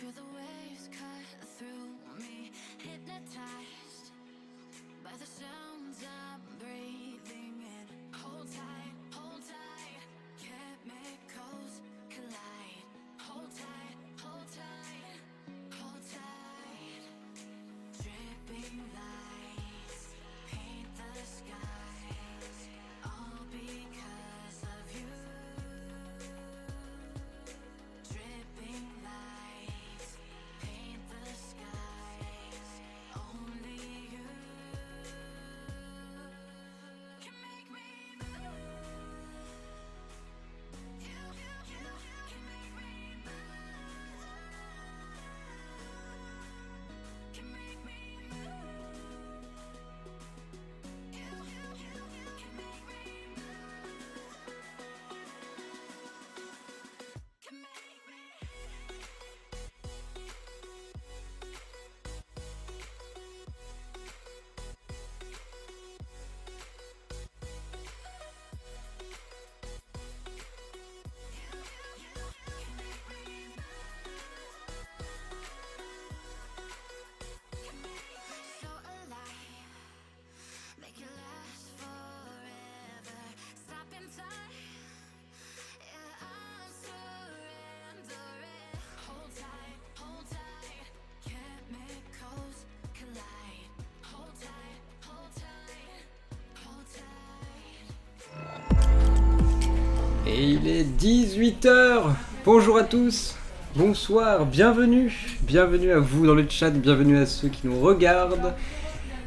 feel the waves cut through me, hypnotized by the sounds I'm breathing in. Hold tight, chemicals collide. Hold tight, hold tight, hold tight. Dripping lights paint the skies, all because of you. Dripping lights paint the skies, only you can make me move. You can make me move. Can make me move. You can make me move. Can make me. So alive, make it last forever. Stop in time, yeah, I'm surrendering. Hold tight, chemicals collide. Hold tight, hold tight. Et il est 18h. Bonjour à tous, bonsoir, bienvenue à vous dans le chat, bienvenue à ceux qui nous regardent.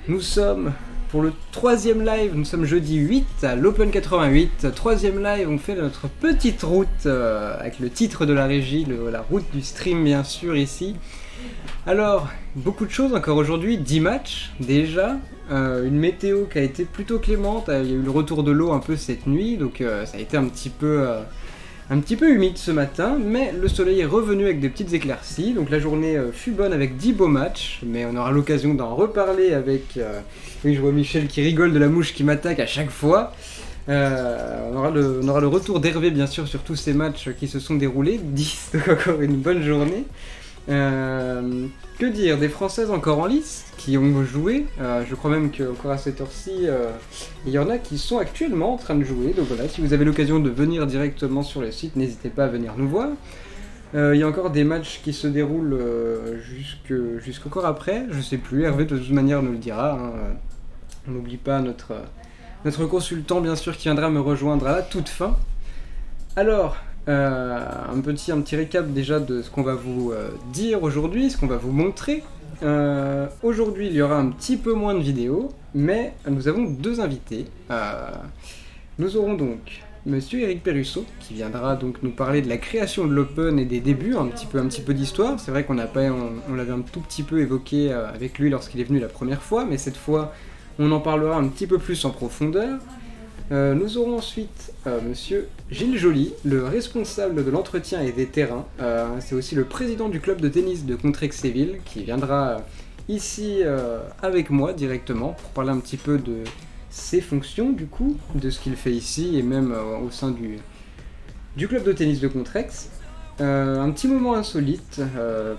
Nous sommes pour le troisième live, nous sommes jeudi 8 à l'Open 88. Troisième live, on fait notre petite route avec le titre de la régie, la route du stream bien sûr ici. Alors, beaucoup de choses encore aujourd'hui, 10 matchs déjà, une météo qui a été plutôt clémente, il y a eu le retour de l'eau un peu cette nuit, donc ça a été un petit peu humide ce matin, mais le soleil est revenu avec des petites éclaircies, donc la journée fut bonne avec 10 beaux matchs, mais on aura l'occasion d'en reparler avec... Oui, je vois Michel qui rigole de la mouche qui m'attaque à chaque fois. On aura le retour d'Hervé bien sûr sur tous ces matchs qui se sont déroulés, 10, donc encore une bonne journée. Que dire, des Françaises encore en lice qui ont joué, je crois même qu'encore à cette heure-ci, il y en a qui sont actuellement en train de jouer, donc voilà, si vous avez l'occasion de venir directement sur le site, n'hésitez pas à venir nous voir. Il y a encore des matchs qui se déroulent jusqu'encore après, je sais plus, Hervé de toute manière nous le dira, hein. On n'oublie pas notre consultant bien sûr qui viendra me rejoindre à la toute fin. Alors, un petit récap déjà de ce qu'on va vous dire aujourd'hui, ce qu'on va vous montrer. Aujourd'hui il y aura un petit peu moins de vidéos, mais nous avons deux invités. Nous aurons donc Monsieur Eric Perrusso qui viendra donc nous parler de la création de l'Open et des débuts, un petit peu d'histoire. C'est vrai qu'on l'avait un tout petit peu évoqué avec lui lorsqu'il est venu la première fois, mais cette fois on en parlera un petit peu plus en profondeur. Nous aurons ensuite Monsieur Gilles Joly, le responsable de l'entretien et des terrains. C'est aussi le président du club de tennis de Contrexéville qui viendra ici avec moi directement pour parler un petit peu de ses fonctions du coup, de ce qu'il fait ici et même au sein du club de tennis de Contrex. Un petit moment insolite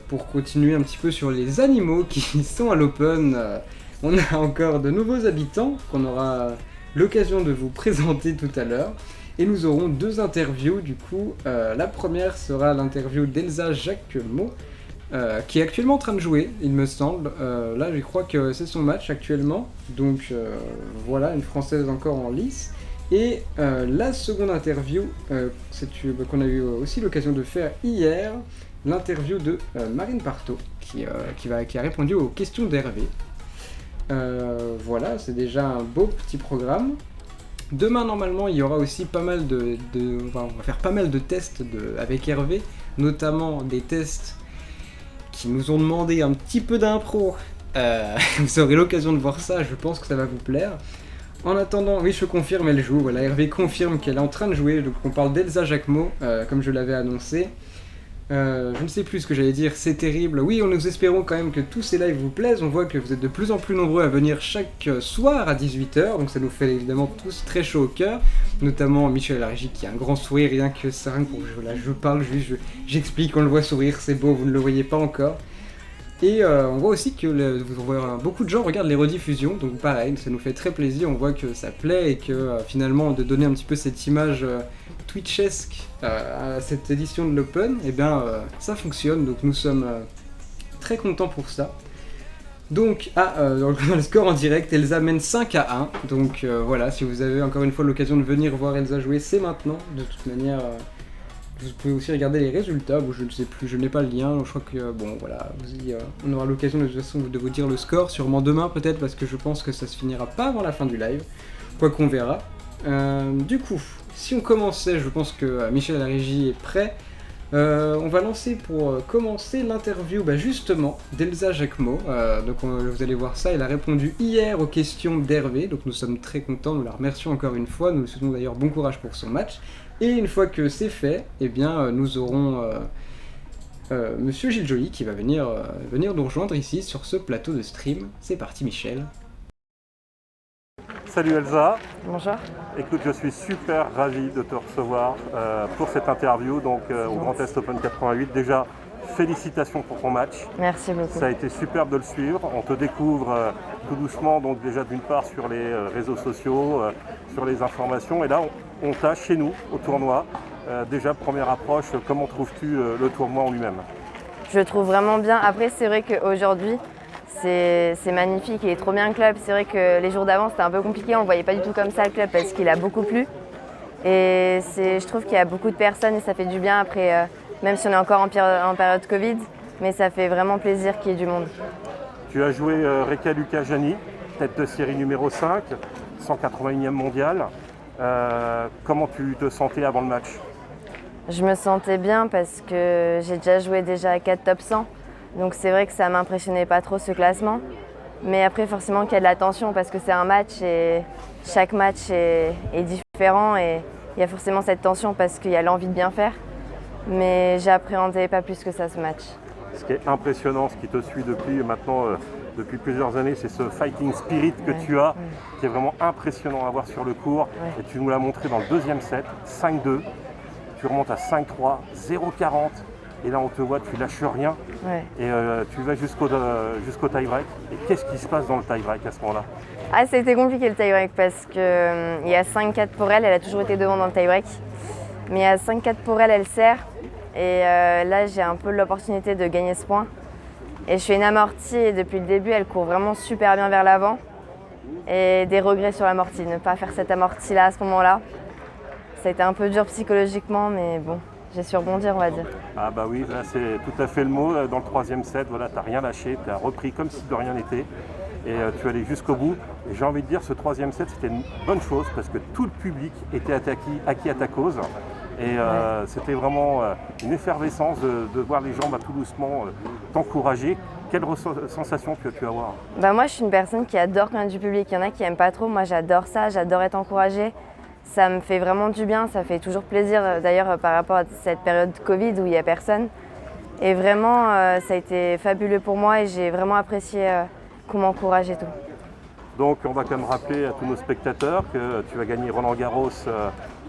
pour continuer un petit peu sur les animaux qui sont à l'Open. On a encore de nouveaux habitants qu'on aura l'occasion de vous présenter tout à l'heure. Et nous aurons deux interviews du coup. La première sera l'interview d'Elsa Jacquemot, qui est actuellement en train de jouer, il me semble. Là, je crois que c'est son match actuellement. Donc voilà, une Française encore en lice. Et la seconde interview, qu'on a eu aussi l'occasion de faire hier, l'interview de Marine Partot, qui a répondu aux questions d'Hervé. Voilà, c'est déjà un beau petit programme. Demain, normalement, il y aura aussi pas mal on va faire pas mal de tests avec Hervé, notamment des tests qui nous ont demandé un petit peu d'impro. Vous aurez l'occasion de voir ça, je pense que ça va vous plaire. En attendant, oui, je confirme, elle joue. Voilà, Hervé confirme qu'elle est en train de jouer. Donc, on parle d'Elsa Jacquemot, comme je l'avais annoncé. Je ne sais plus ce que j'allais dire, c'est terrible. Oui, nous espérons quand même que tous ces lives vous plaisent. On voit que vous êtes de plus en plus nombreux à venir chaque soir à 18h, donc ça nous fait évidemment tous très chaud au cœur. Notamment Michel Largy qui a un grand sourire, rien que ça, je parle, j'explique, on le voit sourire, c'est beau, vous ne le voyez pas encore. Et on voit aussi que beaucoup de gens regardent les rediffusions, donc pareil, ça nous fait très plaisir, on voit que ça plaît et que finalement de donner un petit peu cette image Twitchesque à cette édition de l'Open, et bien ça fonctionne, donc nous sommes très contents pour ça. Donc, dans le score en direct, Elsa mène 5-1, donc voilà, si vous avez encore une fois l'occasion de venir voir Elsa jouer, c'est maintenant, de toute manière... Vous pouvez aussi regarder les résultats, bon, je ne sais plus, je n'ai pas le lien, je crois que, bon voilà, on aura l'occasion de toute façon de vous dire le score, sûrement demain peut-être, parce que je pense que ça se finira pas avant la fin du live, quoi qu'on verra. Du coup, si on commençait, je pense que Michel à la régie est prêt, on va lancer pour commencer l'interview justement d'Elsa Jacquemot, donc vous allez voir ça, elle a répondu hier aux questions d'Hervé, donc nous sommes très contents, nous la remercions encore une fois, nous lui souhaitons d'ailleurs bon courage pour son match. Et une fois que c'est fait, eh bien, nous aurons Monsieur Gilles Joly qui va venir nous rejoindre ici sur ce plateau de stream. C'est parti Michel. Salut Elsa. Bonjour. Écoute, je suis super ravi de te recevoir pour cette interview donc, au Grand Est Open 88. Déjà, félicitations pour ton match. Merci beaucoup. Ça a été superbe de le suivre. On te découvre tout doucement, donc déjà d'une part sur les réseaux sociaux, sur les informations. Et là, on t'a chez nous au tournoi. Déjà, première approche, comment trouves-tu le tournoi en lui-même? Je le trouve vraiment bien. Après, c'est vrai qu'aujourd'hui, c'est magnifique, il est trop bien le club. C'est vrai que les jours d'avant, c'était un peu compliqué. On ne voyait pas du tout comme ça le club parce qu'il a beaucoup plu. Et je trouve qu'il y a beaucoup de personnes et ça fait du bien après, même si on est encore en période Covid. Mais ça fait vraiment plaisir qu'il y ait du monde. Tu as joué Reka Lucas-Jani, tête de série numéro 5, 181e mondial. Comment tu te sentais avant le match? Je me sentais bien parce que j'ai déjà joué à 4 top 100. Donc c'est vrai que ça m'impressionnait pas trop ce classement. Mais après forcément qu'il y a de la tension parce que c'est un match et chaque match est différent et il y a forcément cette tension parce qu'il y a l'envie de bien faire. Mais j'appréhendais pas plus que ça ce match. Ce qui est impressionnant, ce qui te suit depuis plusieurs années, c'est ce fighting spirit que tu as, qui est vraiment impressionnant à voir sur le court. Ouais. Et tu nous l'as montré dans le deuxième set, 5-2. Tu remontes à 5-3, 0-40. Et là, on te voit, tu lâches rien. Ouais. Et tu vas jusqu'au tie-break. Et qu'est-ce qui se passe dans le tie-break à ce moment-là? C'était compliqué le tie-break parce qu'il y a 5-4 pour elle. Elle a toujours été devant dans le tie-break. Mais à 5-4 pour elle, elle sert. Et là, j'ai un peu l'opportunité de gagner ce point. Et je fais une amortie et depuis le début, elle court vraiment super bien vers l'avant. Et des regrets sur l'amortie, ne pas faire cette amortie-là à ce moment-là. Ça a été un peu dur psychologiquement, mais bon, j'ai su rebondir, on va dire. Ah bah oui, là, c'est tout à fait le mot. Dans le troisième set, voilà, tu n'as rien lâché, tu as repris comme si de rien n'était. Et tu es allé jusqu'au bout. Et j'ai envie de dire, ce troisième set, c'était une bonne chose parce que tout le public était acquis à ta cause. Et c'était vraiment une effervescence de voir les gens tout doucement t'encourager. Quelle sensation que tu as avoir? Moi, je suis une personne qui adore quand il y a du public. Il y en a qui n'aiment pas trop. Moi, j'adore ça. J'adore être encouragée. Ça me fait vraiment du bien. Ça fait toujours plaisir, d'ailleurs, par rapport à cette période Covid où il n'y a personne. Et vraiment, ça a été fabuleux pour moi et j'ai vraiment apprécié qu'on m'encourage et tout. Donc, on va quand même rappeler à tous nos spectateurs que tu as gagné Roland-Garros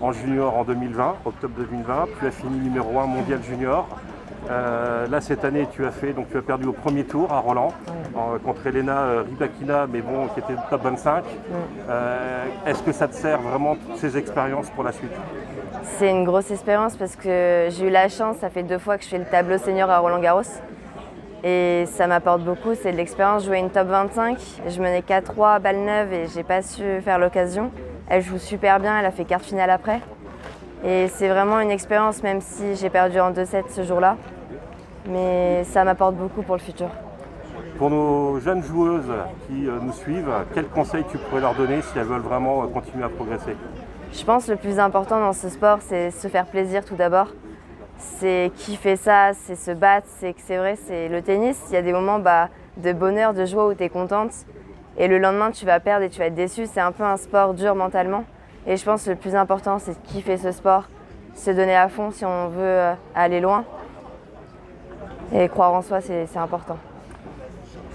en junior en 2020, octobre 2020. Tu as fini numéro 1 mondial junior. Là, cette année, tu as perdu au premier tour à Roland contre Elena Rybakina, mais bon, qui était top 25. Est-ce que ça te sert vraiment toutes ces expériences pour la suite? C'est une grosse expérience parce que j'ai eu la chance, ça fait 2 fois que je fais le tableau senior à Roland-Garros. Et ça m'apporte beaucoup, c'est de l'expérience. Jouer une top 25, je menais 4-3, balle neuve et j'ai pas su faire l'occasion. Elle joue super bien, elle a fait quart finale après. Et c'est vraiment une expérience, même si j'ai perdu en 2-7 ce jour-là. Mais ça m'apporte beaucoup pour le futur. Pour nos jeunes joueuses qui nous suivent, quels conseils tu pourrais leur donner si elles veulent vraiment continuer à progresser? Je pense que le plus important dans ce sport, c'est se faire plaisir tout d'abord. C'est kiffer ça, c'est se battre, c'est vrai, c'est le tennis. Il y a des moments de bonheur, de joie où tu es contente. Et le lendemain, tu vas perdre et tu vas être déçu. C'est un peu un sport dur mentalement. Et je pense que le plus important, c'est de kiffer ce sport, se donner à fond si on veut aller loin. Et croire en soi, c'est important.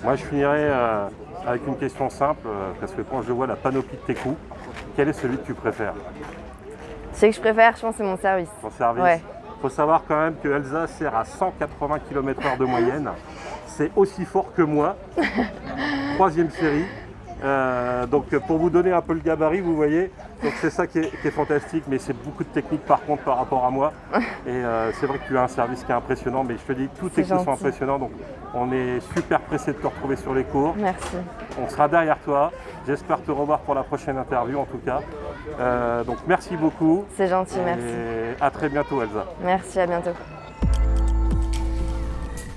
Moi, je finirai avec une question simple, parce que quand je vois la panoplie de tes coups, quel est celui que tu préfères? Ce que je préfère, je pense, c'est mon service. Ton service. Ouais. Faut savoir quand même que Elsa sert à 180 km/h de moyenne. C'est aussi fort que moi. 3e série. Donc pour vous donner un peu le gabarit, vous voyez, donc c'est ça qui est fantastique, mais c'est beaucoup de technique par contre par rapport à moi. Et c'est vrai que tu as un service qui est impressionnant, mais je te dis, tous tes coups sont gentil. impressionnants, donc on est super pressé de te retrouver sur les cours. Merci. On sera derrière toi. J'espère te revoir pour la prochaine interview en tout cas. Donc merci beaucoup. C'est gentil, merci. Et à très bientôt Elsa. Merci, à bientôt.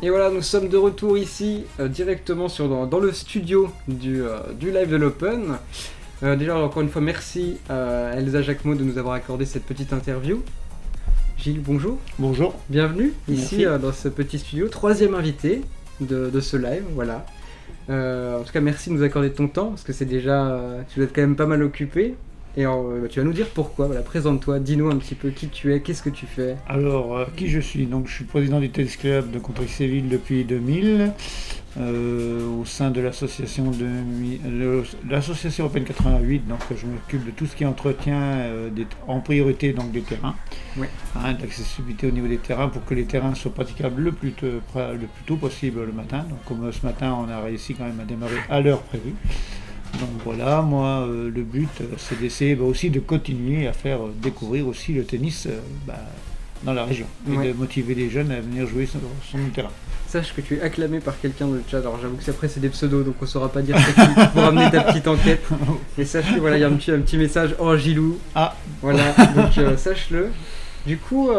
Et voilà, nous sommes de retour ici, directement dans le studio du live de l'Open. Déjà, encore une fois, merci à Elsa Jacquemot de nous avoir accordé cette petite interview. Gilles, bonjour. Bonjour. Bienvenue ici Merci. dans ce petit studio, 3e invité de ce live, voilà. En tout cas, merci de nous accorder ton temps, parce que c'est déjà, tu dois être quand même pas mal occupé. Et tu vas nous dire pourquoi, voilà, présente-toi, dis-nous un petit peu qui tu es, qu'est-ce que tu fais. Alors, qui je suis? Donc, je suis président du tennis club de Contrexéville depuis 2000, au sein de l'association l'association Open 88. Donc, je m'occupe de tout ce qui est entretien en priorité donc des terrains, Ouais. de l'accessibilité au niveau des terrains pour que les terrains soient praticables le plus tôt possible le matin. Donc, comme ce matin, on a réussi quand même à démarrer à l'heure prévue. Donc voilà, moi le but c'est d'essayer aussi de continuer à faire découvrir aussi le tennis dans la région et Ouais. de motiver les jeunes à venir jouer sur mon terrain. Sache que tu es acclamé par quelqu'un dans le chat, alors j'avoue que après c'est des pseudos donc on saura pas dire c'est qui pour amener ta petite enquête. Et sache que voilà, il y a un petit message, oh Gilou, Ah, voilà, donc sache-le. Du coup,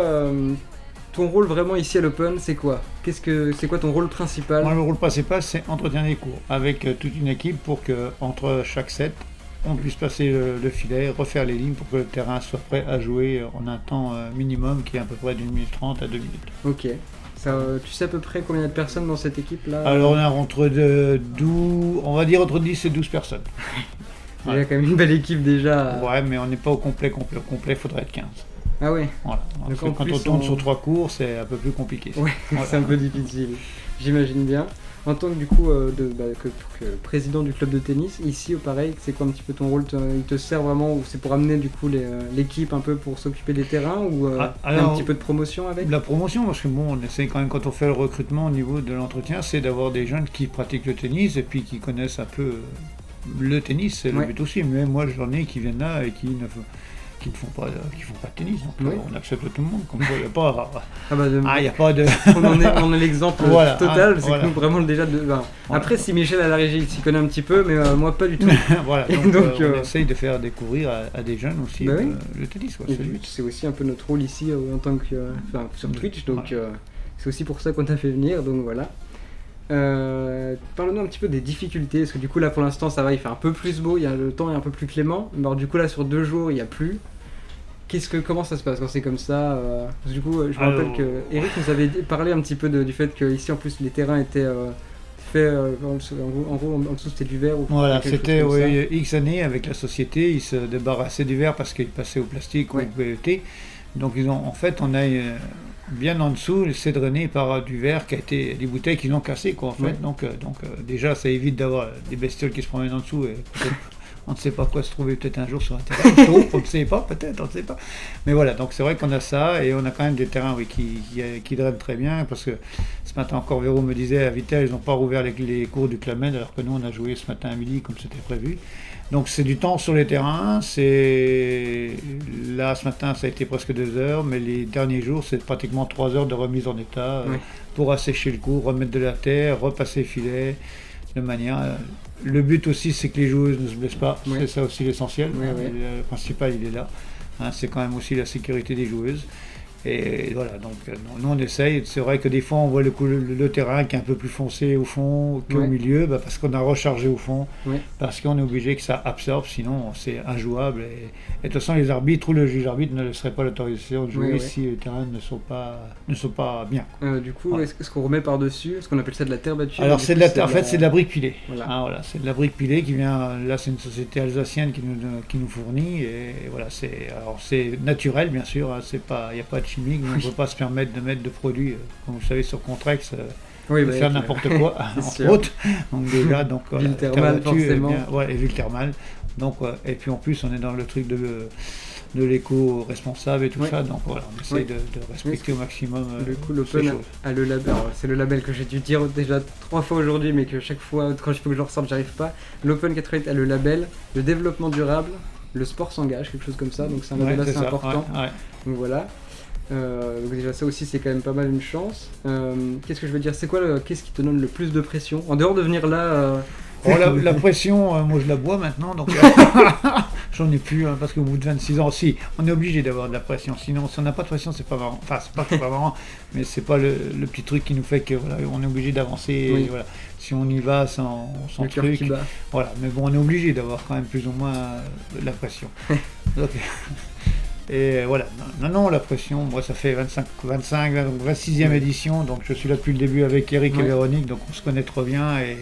ton rôle vraiment ici à l'Open c'est quoi? C'est quoi ton rôle principal? moi le rôle principal c'est entretenir les cours avec toute une équipe pour que entre chaque set on puisse passer le filet, refaire les lignes pour que le terrain soit prêt à jouer en un temps minimum qui est à peu près d'1 minute 30 à 2 minutes. Ok. Ça, tu sais à peu près combien de personnes dans cette équipe là? Alors on a on va dire entre 10 et 12 personnes. Il y a quand même une belle équipe déjà. Ouais, mais on n'est pas au complet, il faudrait être 15. Ah ouais, Voilà. Donc Parce que en quand plus, on tourne on- sur 3 cours, c'est un peu plus compliqué. ouais, Voilà. c'est un peu difficile, j'imagine bien. En tant que du coup que président du club de tennis, ici au pareil, c'est quoi un petit peu ton rôle? Il te sert vraiment ou c'est pour amener du coup l'équipe un peu pour s'occuper des terrains ou Ah, un alors, petit peu de promotion avec? La promotion, parce que bon, on essaie quand même, quand on fait le recrutement au niveau de l'entretien, c'est d'avoir des jeunes qui pratiquent le tennis et puis qui connaissent un peu le tennis, c'est le Ouais. but aussi. Mais moi, j'en ai qui viennent là et qui ne font pas de tennis. Donc Ouais. on accepte tout le monde. Comme quoi, il n'y a pas... Ah bah, il y a pas de... on est l'exemple Voilà, total, hein, c'est voilà. que nous vraiment déjà Voilà. Après si Michel à la régie il s'y connaît un petit peu mais moi pas du tout. voilà, Et donc, donc, on essaye de faire découvrir à des jeunes aussi Bah oui. le tennis. Quoi, Et c'est le puis, but. c'est aussi un peu notre rôle ici en tant que sur Twitch donc Voilà. c'est aussi pour ça qu'on t'a fait venir donc voilà. Parle-nous un petit peu des difficultés parce que du coup là pour l'instant ça va, il fait un peu plus beau, le temps est un peu plus clément mais alors du coup là sur 2 jours il n'y a plus. Comment ça se passe quand c'est comme ça parce que du coup je me rappelle Alors- que Eric nous avait parlé un petit peu du fait que ici en plus les terrains étaient faits en gros en dessous c'était du verre ou Voilà, quelque chose c'était comme ça. X années avec la société, ils se débarrassaient du verre parce qu'ils passaient au plastique Ouais. ou au PET. Donc on a bien en dessous, c'est drainé par du verre qui a été des bouteilles qu'ils ont cassées quoi en fait. Ouais. Donc déjà ça évite d'avoir des bestioles qui se promènent en dessous et peut-être on ne sait pas quoi se trouver peut-être un jour sur un terrain. On ne sait pas, peut-être, on ne sait pas. Mais voilà, donc c'est vrai qu'on a ça et on a quand même des terrains qui drainent très bien parce que ce matin encore Véro me disait à Vitel, ils n'ont pas rouvert les cours du Club Med alors que nous on a joué ce matin à midi comme c'était prévu. Donc c'est du temps sur les terrains, là ce matin ça a été presque 2 heures, mais les derniers jours c'est pratiquement 3 heures de remise en état Ouais. pour assécher le cours, remettre de la terre, repasser le filet, de manière... le but aussi c'est que les joueuses ne se blessent pas, Ouais. c'est ça aussi l'essentiel, Ouais, ouais. le principal il est là, c'est quand même aussi la sécurité des joueuses. Et voilà, donc nous on essaye, c'est vrai que des fois on voit le terrain qui est un peu plus foncé au fond qu'au Ouais. milieu, parce qu'on a rechargé au fond, Ouais. parce qu'on est obligé que ça absorbe, sinon c'est injouable. Et de toute façon les arbitres ou le juge arbitre ne laisseraient pas l'autorisation de jouer Ouais, ouais. si les terrains ne sont pas bien. Du coup, Voilà. est-ce qu'on remet par-dessus? Est-ce qu'on appelle ça de la terre battue? Alors Du c'est coup, en fait c'est de la brique pilée. Voilà. Voilà, c'est de la brique pilée qui vient, là c'est une société alsacienne qui nous fournit, et voilà, c'est naturel bien sûr, il n'y a pas de chimique, mais on ne peut pas se permettre de mettre de produits, comme vous savez, sur Contrex, Oui, de bah, faire avec, n'importe quoi, c'est entre sûr. autres. Donc déjà, Ville la terre thermale, battue est forcément. bien- ouais, et ville thermale. Donc, et puis en plus, on est dans le truc de l'éco-responsable et tout Ouais. ça. Donc voilà, on essaie Ouais. de respecter au maximum Du coup, ces l'Open choses. a le label. Alors, c'est le label que j'ai dû dire déjà 3 fois aujourd'hui, mais que chaque fois, quand il faut que je le ressorte, j'arrive pas. L'Open 88 a le label, le développement durable, le sport s'engage, quelque chose comme ça. Donc c'est un label Ouais, c'est assez ça, important. ouais. Donc voilà. Donc déjà ça aussi c'est quand même pas mal une chance. Qu'est-ce que je veux dire? C'est quoi qu'est-ce qui te donne le plus de pression? En dehors de venir là. Bon, la pression, moi je la bois maintenant, donc j'en ai plus, hein, parce qu'au bout de 26 ans, si, on est obligé d'avoir de la pression, sinon si on n'a pas de pression, c'est pas marrant. Enfin, c'est pas que c'est pas marrant, mais c'est pas le petit truc qui nous fait que voilà, on est obligé d'avancer. Oui. Et voilà. Si on y va sans Le cœur truc, qui bat. voilà. Mais bon, on est obligé d'avoir quand même plus ou moins de la pression. Donc, et voilà, non, la pression, moi ça fait 26e édition, donc je suis là depuis le début avec Eric et Ouais. Véronique, donc on se connaît trop bien et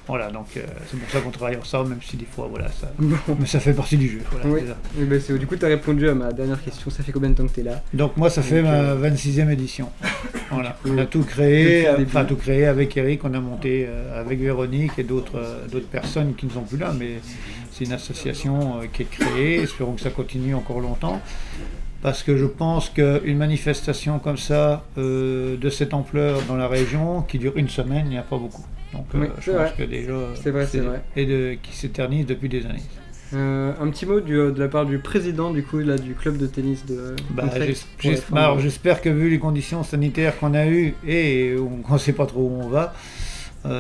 voilà, donc c'est pour ça qu'on travaille ensemble, même si des fois, voilà, ça, Bon. mais ça fait partie du jeu. Voilà, Oui. c'est ça. Et ben, du coup tu as répondu à ma dernière question. Ça fait combien de temps que tu es là? Donc moi ça fait Donc, ma 26e édition. Voilà, on a tout depuis créé, le début. tout créé avec Eric, on a monté avec Véronique et d'autres personnes qui ne sont plus là, mais c'est une association qui est créée, espérons que ça continue encore longtemps. Parce que je pense qu'une manifestation comme ça, de cette ampleur dans la région, qui dure une semaine, il n'y a pas beaucoup. Donc Oui, je c'est pense vrai. que déjà, C'est vrai, c'est vrai. Et qui s'éternise depuis des années. Un petit mot de la part du président du coup là, du club de tennis de Bah, Contrex pour la fin alors, de- j'espère que vu les conditions sanitaires qu'on a eues et on ne sait pas trop où on va,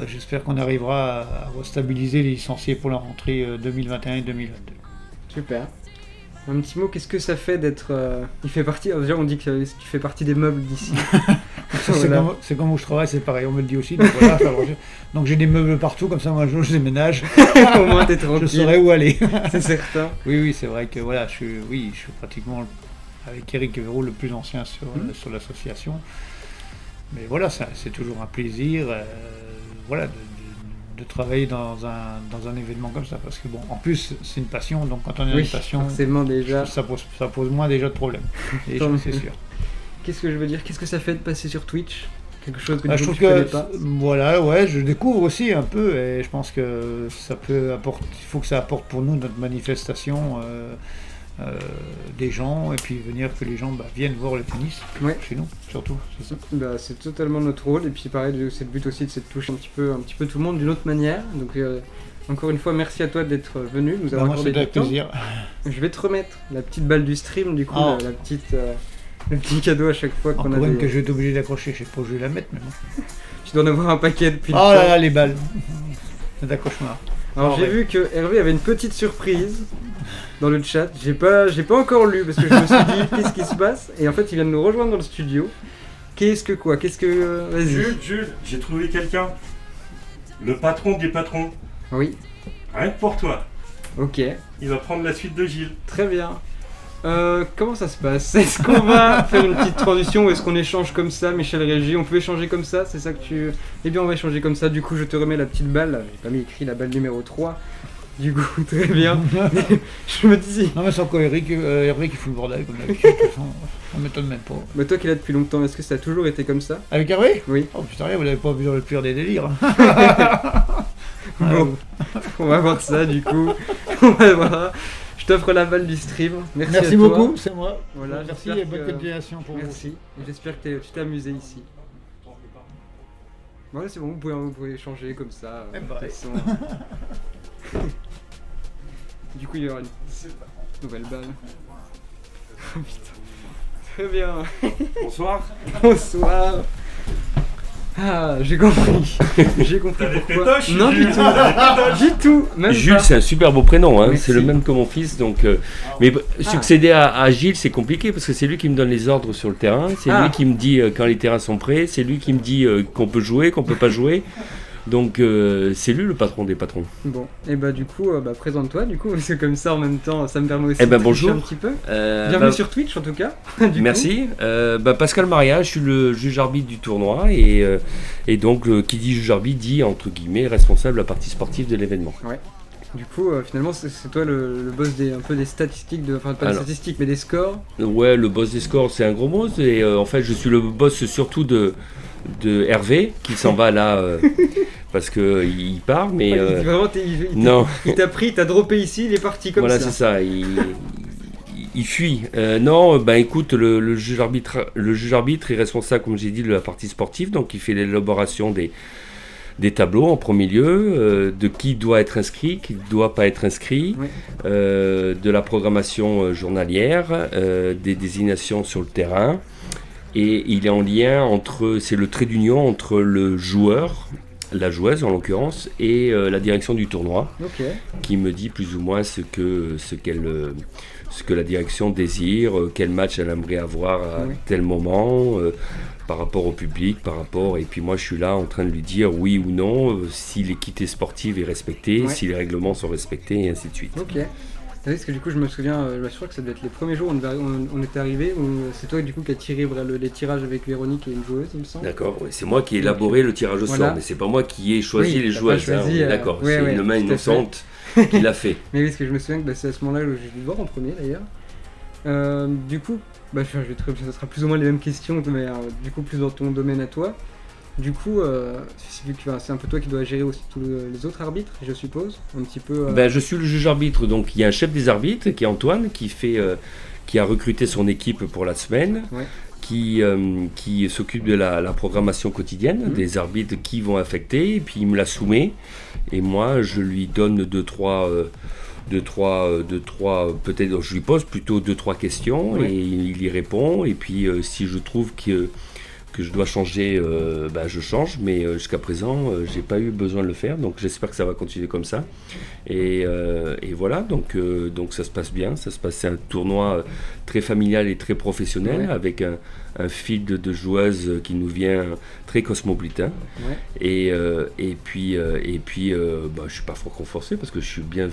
j'espère qu'on arrivera à restabiliser les licenciés pour la rentrée 2021 et 2022. Super. Un petit mot, qu'est-ce que ça fait d'être. Il fait partie. Déjà, on dit que tu fais partie des meubles d'ici. Ça, Voilà. c'est comme où je travaille, c'est pareil, on me le dit aussi. Donc, voilà, donc j'ai des meubles partout, comme ça moi un jour je déménage, Au moins, t'es je tranquille. saurai où aller. C'est certain. Oui, c'est vrai que voilà, je suis pratiquement avec Eric Véro le plus ancien sur l'association. Mais voilà, c'est toujours un plaisir voilà, de travailler dans un événement comme ça. Parce que bon, en plus, c'est une passion, donc quand on a Oui, une passion, forcément déjà. ça pose moins déjà de problèmes. Et Tant c'est mieux. sûr. Qu'est-ce que je veux dire? Qu'est-ce que ça fait de passer sur Twitch? Quelque chose que Bah, du je coup, trouve tu connais que pas. voilà, ouais, je découvre aussi un peu et je pense que ça peut apporter, il faut que ça apporte pour nous notre manifestation des gens et puis venir que les gens viennent voir le tennis Ouais. chez nous surtout, c'est ça. Bah, c'est totalement notre rôle. Et puis pareil, c'est le but aussi, c'est de toucher un petit peu tout le monde d'une autre manière. Donc encore une fois, merci à toi d'être venu, nous avoir Moi accordé c'est du avec temps. plaisir. Je vais te remettre la petite balle du stream, du coup, Oh. la petite, le petit cadeau à chaque fois qu'on a. Encore une des- que je vais être obligé d'accrocher, je sais pas où je vais la mettre mais bon. Tu dois en avoir un paquet depuis Oh le là temps. là les balles. C'est un cauchemar. Alors Oh, j'ai ouais. vu que Hervé avait une petite surprise dans le chat. J'ai pas encore lu parce que je me suis dit qu'est-ce qui se passe. Et en fait, il vient de nous rejoindre dans le studio. Qu'est-ce que vas-y. Jules, j'ai trouvé quelqu'un. Le patron des patrons. Oui. Rien que pour toi. Ok. Il va prendre la suite de Gilles. Très bien. Comment ça se passe? Est-ce qu'on va faire une petite transition ou est-ce qu'on échange comme ça, Michel Régie? On peut échanger comme ça, c'est ça que tu... Eh bien on va échanger comme ça, du coup je te remets la petite balle, là. J'ai pas mis écrit la balle numéro 3. Du coup très bien. Je me dis... Non mais c'est encore Hervé qui fout le bordel comme d'habitude, de toute façon, ça m'étonne même pas. Bah toi qui es là depuis longtemps, est-ce que ça a toujours été comme ça? Avec Hervé? Oui. Oh putain, vous l'avez pas vu dans le pire des délires. Bon, on va voir ça du coup. On va voir. Je t'offre la balle du stream. Merci, à Merci toi. beaucoup, c'est moi. Voilà, Merci j'espère et bonne que- continuation pour vous. Merci. Et j'espère que tu t'es amusé ici. Voilà, c'est bon, vous pouvez échanger comme ça. Eh De bah, toute façon. Du coup, il y aura une nouvelle balle. Oh putain. Très bien. Bonsoir. Bonsoir. Ah, j'ai compris. J'ai compris T'as des pourquoi. pétoches, Non, du Jules. tout. Du tout. Même Jules, pas. c'est un super beau prénom, hein. Merci. C'est le même que mon fils. Donc, mais succéder à Gilles, c'est compliqué parce que c'est lui qui me donne les ordres sur le terrain. C'est Ah. lui qui me dit quand les terrains sont prêts. C'est lui qui me dit qu'on peut jouer, qu'on peut pas jouer. Donc, c'est lui le patron des patrons. Bon, et bah du coup, présente-toi du coup, parce que comme ça en même temps, ça me permet aussi Eh ben, de tricher bonjour. un petit peu. Euh, Bienvenue bah, sur Twitch en tout cas. Du Merci. Pascal Maria, je suis le juge arbitre du tournoi et donc qui dit juge arbitre dit entre guillemets responsable de la partie sportive de l'événement. Du coup, finalement, c'est toi le boss un peu des statistiques, enfin pas des Alors. statistiques, mais des scores. Ouais, le boss des scores, c'est un gros mot. Et en fait, je suis le boss surtout de Hervé, qui s'en va là parce qu'il part. Mais Vraiment, non, il t'a pris, il t'a droppé ici, il est parti comme voilà, ça. c'est ça. Il fuit. Non, ben écoute, le juge arbitre est responsable, comme j'ai dit, de la partie sportive. Donc, il fait l'élaboration des tableaux en premier lieu, de qui doit être inscrit, qui ne doit pas être inscrit, Oui. de la programmation journalière, des désignations sur le terrain. Et il est en lien c'est le trait d'union entre le joueur, la joueuse en l'occurrence, et la direction du tournoi, Ok. qui me dit plus ou moins ce que la direction désire, quel match elle aimerait avoir à Oui. tel moment, par rapport au public, et puis moi je suis là en train de lui dire oui ou non, si l'équité sportive est respectée, Ouais. si les règlements sont respectés, et ainsi de suite. Ok. T'as vu, parce que du coup, je me souviens, je crois que ça devait être les premiers jours où on était arrivé, où c'est toi du coup qui a tiré les tirages avec Véronique et une joueuse, il me semble. D'accord, oui, c'est moi qui ai élaboré le tirage au Voilà. sort, mais c'est pas moi qui ai choisi Oui, les t'as joueuses, pas choisi, on est d'accord, ouais, c'est ouais, une main tout à fait. innocente qui l'a fait. Mais oui, parce que je me souviens que c'est à ce moment-là que j'ai dû le voir en premier d'ailleurs. Du coup, ça sera plus ou moins les mêmes questions, mais du coup plus dans ton domaine à toi. Du coup, vu que c'est un peu toi qui dois gérer aussi tous les autres arbitres, je suppose, un petit peu. Ben, je suis le juge arbitre, donc il y a un chef des arbitres qui est Antoine, qui a recruté son équipe pour la semaine, Ouais. qui s'occupe de la programmation quotidienne, Mhm. des arbitres qui vont affecter, et puis il me la soumet, et moi je lui donne peut-être je lui pose plutôt 2-3 questions, Ouais. et il y répond, et puis si je trouve que je dois changer, je change, mais jusqu'à présent, j'ai pas eu besoin de le faire, donc j'espère que ça va continuer comme ça. Et voilà, donc ça se passe bien, c'est un tournoi très familial et très professionnel, Ouais. avec un fil de joueuses qui nous vient très cosmopolitain. Ouais. Et puis, je suis pas trop forcé parce que je suis bien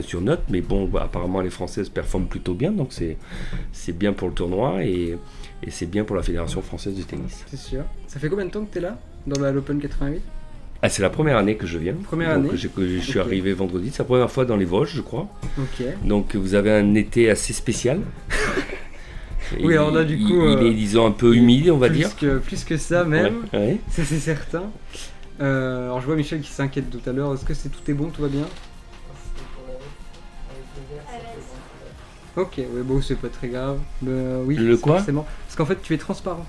sûr neutre, mais bon, apparemment les Françaises performent plutôt bien, donc c'est bien pour le tournoi et c'est bien pour la Fédération française de tennis. C'est sûr. Ça fait combien de temps que t'es là dans l'Open 88? Ah, c'est la première année que je viens. Première Donc, année. je suis Ok. arrivé vendredi, c'est la première fois dans les Vosges, je crois. Ok. Donc vous avez un été assez spécial. Oui, alors là, du coup, il est, disons, un peu humide, on va dire. Plus que ça même, Ouais, ouais. ça c'est certain. Alors je vois Michel qui s'inquiète tout à l'heure. Est-ce que tout est bon, tout va bien? Ok, ouais, bon, c'est pas très grave. Oui, Le quoi forcément. Parce qu'en fait, tu es transparent.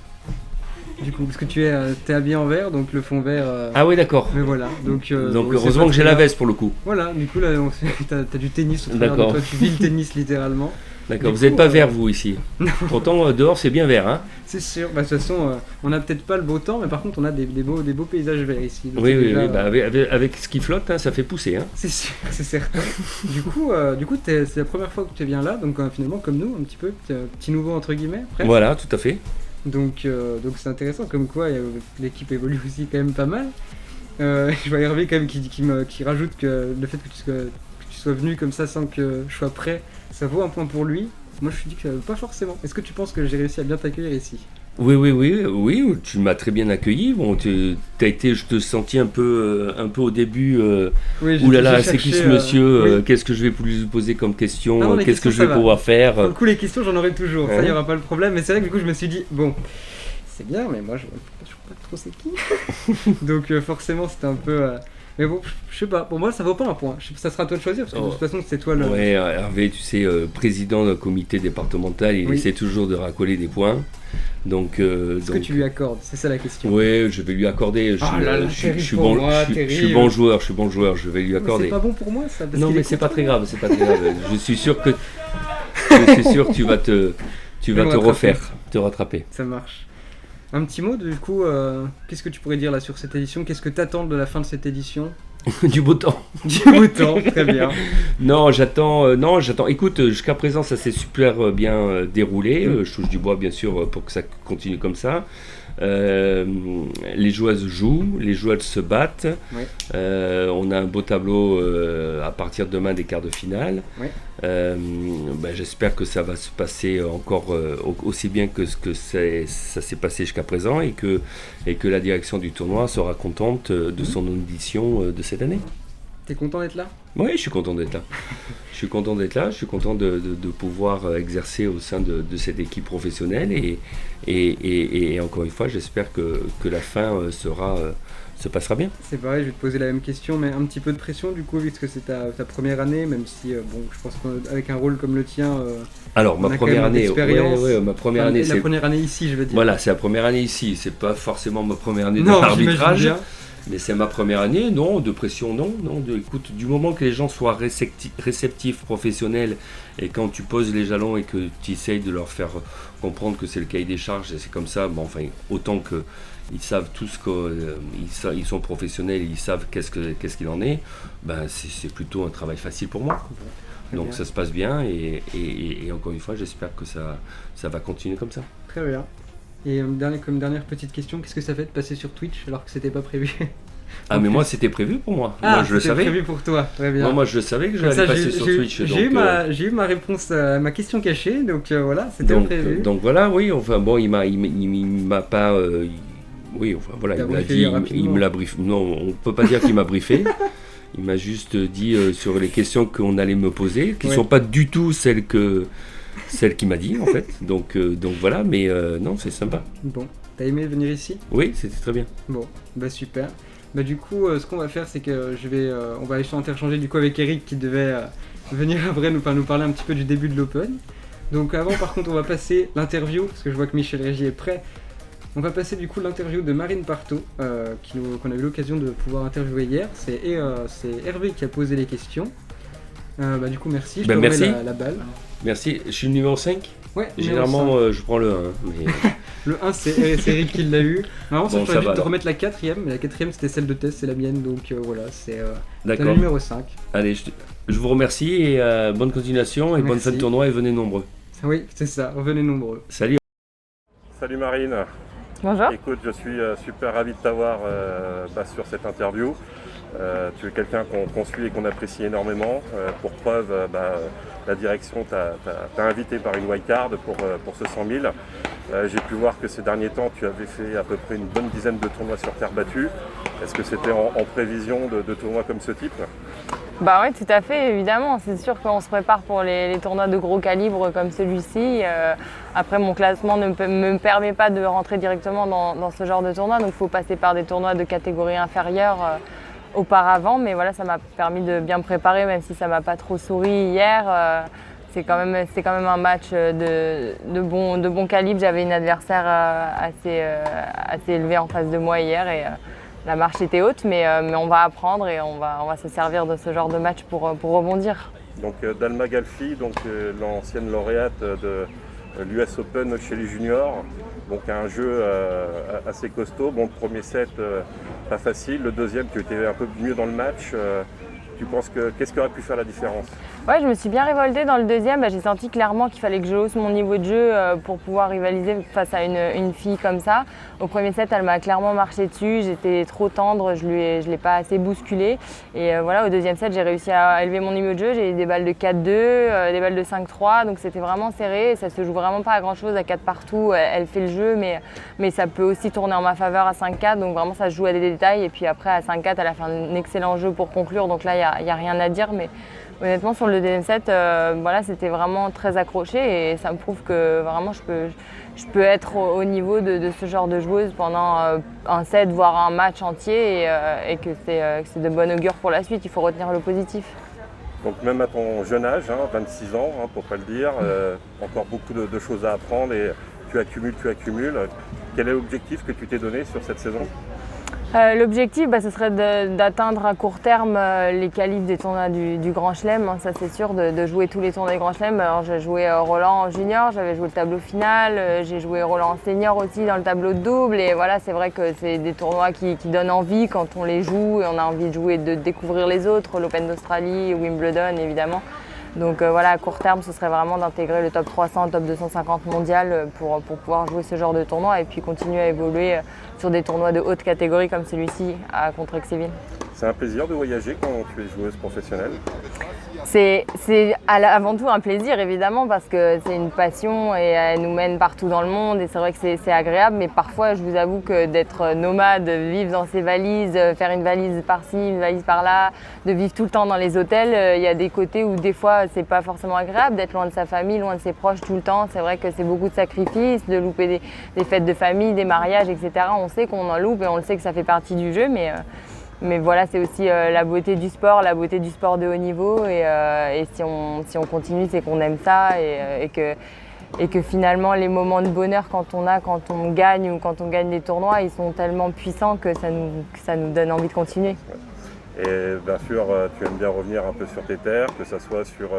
Du coup, parce que t'es habillé en vert, donc le fond vert. Ah oui, d'accord. Mais voilà, donc. Donc bon, c'est heureusement pas que j'ai très la grave. veste pour le coup. Voilà, du coup là, t'as du tennis au travers de D'accord. toi. Tu vis le tennis littéralement. D'accord, Du vous n'êtes coup, pas vert vous ici. Pourtant dehors c'est bien vert, hein. C'est sûr. Bah, de toute façon, on a peut-être pas le beau temps, mais par contre, on a des beaux paysages verts ici. Donc Oui, c'est oui, déjà, oui. Bah, avec ce qui flotte, hein, ça fait pousser, hein. C'est sûr, c'est certain. du coup, c'est la première fois que tu viens là, donc finalement comme nous, un petit peu petit nouveau entre guillemets. Presque. Voilà, tout à fait. Donc c'est intéressant, comme quoi l'équipe évolue aussi quand même pas mal. Je vois Hervé quand même qui rajoute que le fait que tu sois venu comme ça sans que je sois prêt, ça vaut un point pour lui. Moi je dis que pas forcément. Est-ce que tu penses que j'ai réussi à bien t'accueillir ici? Oui, tu m'as très bien accueilli. Bon, t'as été, je te sentis un peu au début. Oui, Ouh là là, j'ai c'est qui ce cherché, monsieur oui. Qu'est-ce que je vais lui poser comme question Non, les qu'est-ce que questions, je vais ça va. pouvoir faire Pour le coup, les questions, j'en aurai toujours, ça, Ouais. il n'y aura pas le problème. Mais c'est vrai que du coup, je me suis dit, bon, c'est bien, mais moi, je vois pas trop c'est qui. Donc, forcément, c'était un peu. Mais bon, je sais pas, pour moi, ça vaut pas un point. Ça sera à toi de choisir, parce que de toute façon, c'est toi le. Ouais, Hervé, tu sais, président d'un comité départemental, il Oui. essaie toujours de racoler des points. Donc, Est-ce que tu lui accordes? C'est ça la question. Ouais, je vais lui accorder. Ah là là, Je terrible suis pour bon, moi, je suis terrible. bon joueur, je vais lui Mais accorder. c'est pas bon pour moi, ça. parce Non, qu'il mais est c'est pas content. très grave, c'est pas très grave. Je suis sûr que tu vas te me rattraper. refaire, te rattraper. Ça marche. Un petit mot, du coup, qu'est-ce que tu pourrais dire là sur cette édition? Qu'est-ce que t'attends de la fin de cette édition? Du beau temps. Du beau temps, très bien. Non, j'attends. Écoute, jusqu'à présent, ça s'est super bien déroulé. Je touche du bois, bien sûr, pour que ça continue comme ça. Les joueuses jouent, les joueuses se battent. Ouais. On a un beau tableau à partir de demain des quarts de finale. Ouais. J'espère que ça va se passer encore aussi bien que ça s'est passé jusqu'à présent et que la direction du tournoi sera contente de son audition de cette année. T'es content d'être là? Oui, je suis content d'être là. Je suis content d'être là, je suis content de pouvoir exercer au sein de cette équipe professionnelle et encore une fois, j'espère que la fin se passera bien. C'est pareil, je vais te poser la même question, mais un petit peu de pression du coup, puisque c'est ta première année, même si, bon, je pense qu'avec un rôle comme le tien, Alors, on ma a première quand même année, d'expérience. ma première année, la c'est première année ici, je veux dire. voilà, c'est la première année ici. C'est pas forcément ma première année Non, de l'arbitrage, j'imagine bien. mais c'est ma première année. Non, de pression, non. Écoute, du moment que les gens soient réceptifs, professionnels, et quand tu poses les jalons et que tu essayes de leur faire comprendre que c'est le cahier des charges et c'est comme ça, bon, enfin, autant que ils savent tous qu'ils sont professionnels, ils savent qu'est-ce qu'il en est, ben c'est plutôt un travail facile pour moi. Très Donc bien. ça se passe bien et encore une fois, j'espère que ça va continuer comme ça. Très bien. Et comme dernière petite question, qu'est-ce que ça fait de passer sur Twitch alors que c'était pas prévu? Ah mais moi c'était prévu pour moi. Ah, Moi je le c'était savais. prévu pour toi, très bien. Moi je savais que Comme j'allais ça, passer sur Twitch. j'ai eu ma réponse à ma question cachée, donc voilà, c'était prévu. donc voilà, oui, enfin bon, il m'a pas oui, enfin voilà, Il il t'a me l'a briefé dit, rapidement. il me l'a briefé. Non, on peut pas dire qu'il m'a briefé. Il m'a juste dit sur les questions qu'on allait me poser, qui Ouais. sont pas du tout celles qu'il m'a dit en fait. Donc voilà, mais non, c'est sympa. Bon, t'as aimé venir ici? Oui, c'était très bien. Bon, bah super. Bah du coup, ce qu'on va faire, c'est que on va interchanger du coup avec Eric qui devait venir après nous parler un petit peu du début de l'Open. Donc avant, par contre, on va passer l'interview, parce que je vois que Michel Régy est prêt. On va passer du coup l'interview de Marine Partot, qu'on a eu l'occasion de pouvoir interviewer hier. C'est Hervé qui a posé les questions. Bah du coup, merci. Je te remets merci. la balle. Merci. Je suis le numéro 5. Ouais, Généralement, je prends le 1. Mais... le 1, c'est Eric qui l'a eu. Normalement, ça Bon, j'aurais ça dû va, te alors. remettre la 4ème, mais la 4ème c'était celle de Tess, c'est la mienne, donc voilà, c'est t'as le D'accord. numéro 5. Allez, je vous remercie et bonne continuation et bonne Merci. fin de tournoi et venez nombreux. Oui, c'est ça, revenez nombreux. Salut. Salut Marine. Bonjour. Écoute, je suis super ravi de t'avoir sur cette interview. Tu es quelqu'un qu'on suit et qu'on apprécie énormément. Pour preuve, la direction t'a invité par une wildcard pour ce 100 000. J'ai pu voir que ces derniers temps, tu avais fait à peu près une bonne dizaine de tournois sur terre battue. Est-ce que c'était en prévision de tournois comme ce type? Bah oui, tout à fait, évidemment. C'est sûr qu'on se prépare pour les tournois de gros calibre comme celui-ci. Après, mon classement ne me permet pas de rentrer directement dans ce genre de tournoi, donc il faut passer par des tournois de catégorie inférieure auparavant. Mais voilà, ça m'a permis de bien me préparer, même si ça m'a pas trop souri hier. C'était quand même un match de bon calibre. J'avais une adversaire assez élevée en face de moi hier et la marche était haute, mais on va apprendre et on va se servir de ce genre de match pour rebondir. Donc Dalma Galfi, l'ancienne lauréate de l'US Open chez les juniors, donc un jeu assez costaud. Bon, le premier set pas facile, le deuxième tu étais un peu mieux dans le match. Tu penses qu'est-ce qui aurait pu faire la différence? Ouais, je me suis bien révoltée dans le deuxième. J'ai senti clairement qu'il fallait que je hausse mon niveau de jeu pour pouvoir rivaliser face à une fille comme ça. Au premier set, elle m'a clairement marché dessus. J'étais trop tendre, je l'ai pas assez bousculée. Et voilà, au deuxième set, j'ai réussi à élever mon niveau de jeu. J'ai eu des balles de 4-2, des balles de 5-3. Donc c'était vraiment serré. Ça se joue vraiment pas à grand chose à 4 partout. Elle fait le jeu, mais ça peut aussi tourner en ma faveur à 5-4. Donc vraiment, ça se joue à des détails. Et puis après, à 5-4, elle a fait un excellent jeu pour conclure. Donc là, il n'y a rien à dire. Mais honnêtement, sur le deuxième set, voilà, c'était vraiment très accroché et ça me prouve que vraiment je peux être au niveau de ce genre de joueuse pendant un set, voire un match entier et que c'est de bon augure pour la suite. Il faut retenir le positif. Donc même à ton jeune âge, 26 ans, pour pas le dire, encore beaucoup de choses à apprendre et tu accumules. Quel est l'objectif que tu t'es donné sur cette saison? L'objectif, ce serait d'atteindre à court terme les qualifs des tournois du Grand Chelem, hein, ça c'est sûr, de jouer tous les tournois du Grand Chelem. Alors j'ai joué Roland en junior, j'avais joué le tableau final, j'ai joué Roland en senior aussi dans le tableau de double et voilà, c'est vrai que c'est des tournois qui donnent envie quand on les joue et on a envie de jouer, de découvrir les autres, l'Open d'Australie, Wimbledon évidemment. Donc voilà, à court terme, ce serait vraiment d'intégrer le top 300, top 250 mondial pour pouvoir jouer ce genre de tournoi et puis continuer à évoluer sur des tournois de haute catégorie comme celui-ci à Contrexéville. C'est un plaisir de voyager quand tu es joueuse professionnelle? C'est avant tout un plaisir évidemment parce que c'est une passion et elle nous mène partout dans le monde et c'est vrai que c'est agréable, mais parfois je vous avoue que d'être nomade, vivre dans ses valises, faire une valise par-ci, une valise par-là, de vivre tout le temps dans les hôtels, il y a des côtés où des fois c'est pas forcément agréable d'être loin de sa famille, loin de ses proches tout le temps. C'est vrai que c'est beaucoup de sacrifices, de louper des fêtes de famille, des mariages, etc. On sait qu'on en loupe et on le sait que ça fait partie du jeu, mais voilà, c'est aussi la beauté du sport de haut niveau. Et si on continue, c'est qu'on aime ça et que finalement, les moments de bonheur quand on gagne ou quand on gagne des tournois, ils sont tellement puissants que ça nous donne envie de continuer. Et bien sûr, tu aimes bien revenir un peu sur tes terres, que ce soit sur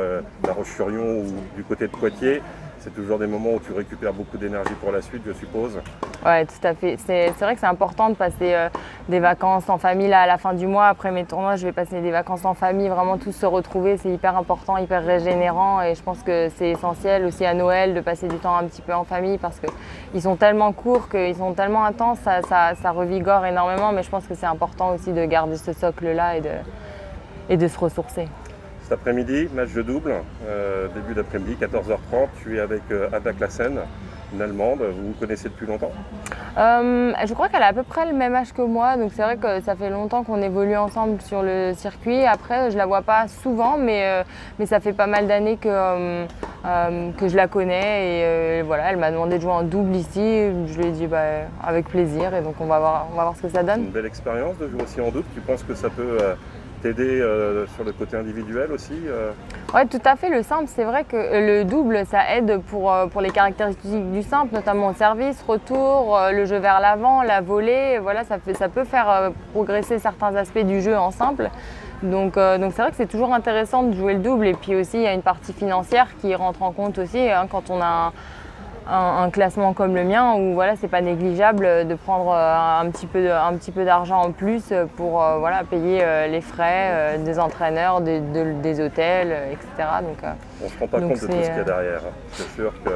La Roche-sur-Yon ou du côté de Poitiers. C'est toujours des moments où tu récupères beaucoup d'énergie pour la suite, je suppose. Ouais, tout à fait. C'est vrai que c'est important de passer des vacances en famille. Là, à la fin du mois, après mes tournois, je vais passer des vacances en famille, vraiment tous se retrouver. C'est hyper important, hyper régénérant. Et je pense que c'est essentiel aussi à Noël de passer du temps un petit peu en famille parce qu'ils sont tellement courts, qu'ils sont tellement intenses, ça revigore énormément. Mais je pense que c'est important aussi de garder ce socle-là et de se ressourcer. Cet après-midi, match de double, début d'après-midi, 14h30, tu es avec Ada Klassen, une Allemande, vous vous connaissez depuis longtemps? Je crois qu'elle a à peu près le même âge que moi, donc c'est vrai que ça fait longtemps qu'on évolue ensemble sur le circuit. Après, je la vois pas souvent, mais ça fait pas mal d'années que je la connais et voilà, elle m'a demandé de jouer en double ici. Je lui ai dit avec plaisir et donc on va voir ce que ça C'est donne. une belle expérience de jouer aussi en double, tu penses que ça peut t'aider sur le côté individuel aussi Oui, tout à fait. Le simple, c'est vrai que le double, ça aide pour les caractéristiques du simple, notamment au service, retour, le jeu vers l'avant, la volée. Voilà, ça peut faire progresser certains aspects du jeu en simple. Donc c'est vrai que c'est toujours intéressant de jouer le double. Et puis aussi, il y a une partie financière qui rentre en compte aussi quand on a un classement comme le mien où voilà, c'est pas négligeable de prendre un petit peu d'argent en plus pour payer les frais des entraîneurs, des hôtels, etc. On ne se rend pas compte de tout ce qu'il y a derrière. C'est sûr que...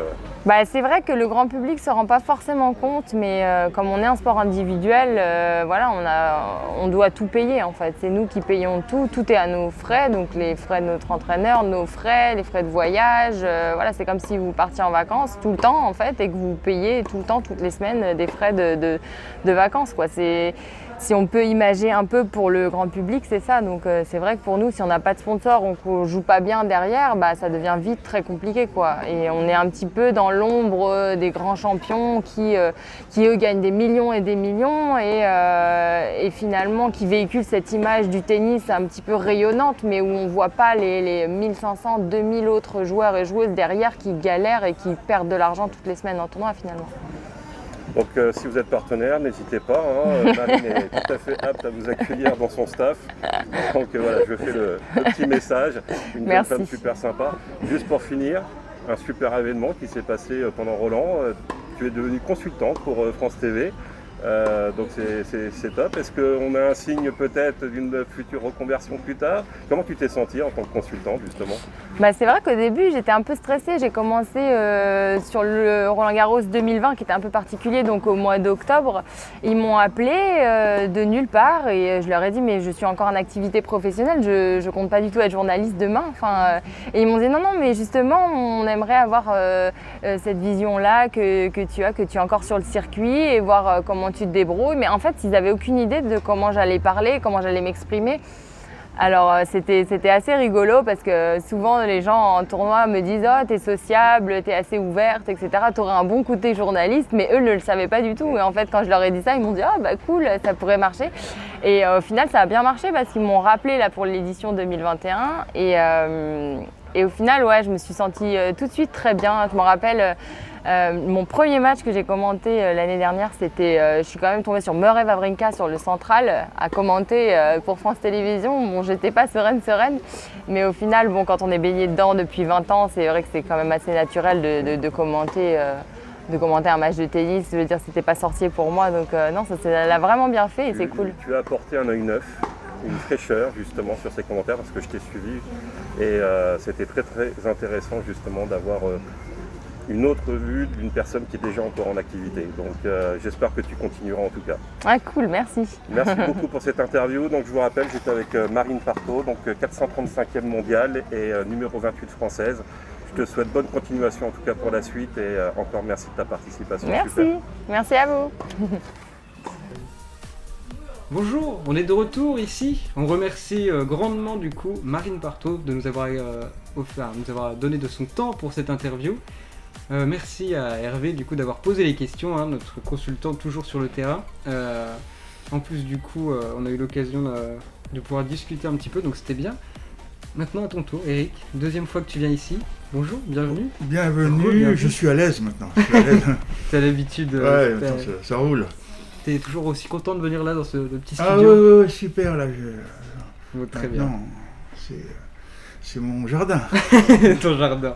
c'est vrai que le grand public ne se rend pas forcément compte, mais comme on est un sport individuel, on doit tout payer en fait. C'est nous qui payons tout est à nos frais, donc les frais de notre entraîneur, nos frais, les frais de voyage. C'est comme si vous partiez en vacances tout le temps en fait et que vous payez tout le temps, toutes les semaines, des frais de vacances, quoi. Si on peut imager un peu pour le grand public, c'est ça. Donc c'est vrai que pour nous, si on n'a pas de sponsor ou qu'on ne joue pas bien derrière, ça devient vite très compliqué, quoi. Et on est un petit peu dans l'ombre des grands champions qui eux gagnent des millions et des millions et finalement qui véhiculent cette image du tennis un petit peu rayonnante, mais où on ne voit pas les 1500, 2000 autres joueurs et joueuses derrière qui galèrent et qui perdent de l'argent toutes les semaines en tournoi finalement. Donc si vous êtes partenaire, n'hésitez pas, Marine est tout à fait apte à vous accueillir dans son staff. Donc voilà, je fais le petit message, une jeune femme super sympa. Juste pour finir, un super événement qui s'est passé pendant Roland. Tu es devenue consultante pour France TV. Donc c'est top. Est-ce qu'on a un signe peut-être d'une future reconversion plus tard? Comment tu t'es sentie en tant que consultante justement? C'est vrai qu'au début j'étais un peu stressée. J'ai commencé sur le Roland-Garros 2020 qui était un peu particulier, donc au mois d'octobre. Ils m'ont appelé de nulle part et je leur ai dit mais je suis encore en activité professionnelle, je compte pas du tout être journaliste demain. Et ils m'ont dit non mais justement on aimerait avoir cette vision-là que tu es encore sur le circuit et voir comment tu te débrouilles, mais en fait ils n'avaient aucune idée de comment j'allais parler, comment j'allais m'exprimer. Alors c'était assez rigolo parce que souvent les gens en tournoi me disent « Oh, t'es sociable, t'es assez ouverte, etc. T'aurais un bon côté journaliste », mais eux ne le savaient pas du tout. Et en fait quand je leur ai dit ça, ils m'ont dit « Ah cool, ça pourrait marcher ». Et au final ça a bien marché parce qu'ils m'ont rappelé là pour l'édition 2021 et au final je me suis sentie tout de suite très bien. Je me rappelle mon premier match que j'ai commenté l'année dernière, c'était, je suis quand même tombée sur Murray Wawrinka sur le central à commenter pour France Télévisions. Bon, j'étais pas sereine, mais au final, quand on est baigné dedans depuis 20 ans, c'est vrai que c'est quand même assez naturel de commenter un match de tennis. Je veux dire, c'était pas sorcier pour moi, donc non, ça l'a vraiment bien fait et c'est cool. Tu as apporté un œil neuf, une fraîcheur justement sur ces commentaires parce que je t'ai suivi et c'était très très intéressant justement d'avoir une autre vue d'une personne qui est déjà encore en activité. Donc j'espère que tu continueras en tout cas. Ah cool, merci. Merci beaucoup pour cette interview. Donc je vous rappelle, j'étais avec Marine Partot, donc 435e mondiale et numéro 28 française. Je te souhaite bonne continuation en tout cas pour la suite et encore merci de ta participation. Merci, Super. merci à vous. Bonjour, on est de retour ici. On remercie grandement du coup Marine Partot de nous avoir donné de son temps pour cette interview. Merci à Hervé du coup d'avoir posé les questions, hein, notre consultant toujours sur le terrain. En plus du coup on a eu l'occasion de pouvoir discuter un petit peu, donc c'était bien. Maintenant à ton tour, Eric, deuxième fois que tu viens ici. Bonjour, bienvenue. Bienvenue, je suis à l'aise maintenant. Je suis à l'aise. T'as l'habitude, Ouais, attends, ça roule. t'es toujours aussi content de venir là dans ce petit Ah studio. ouais, super là. Oh, très bien. Non, c'est mon jardin. Ton jardin.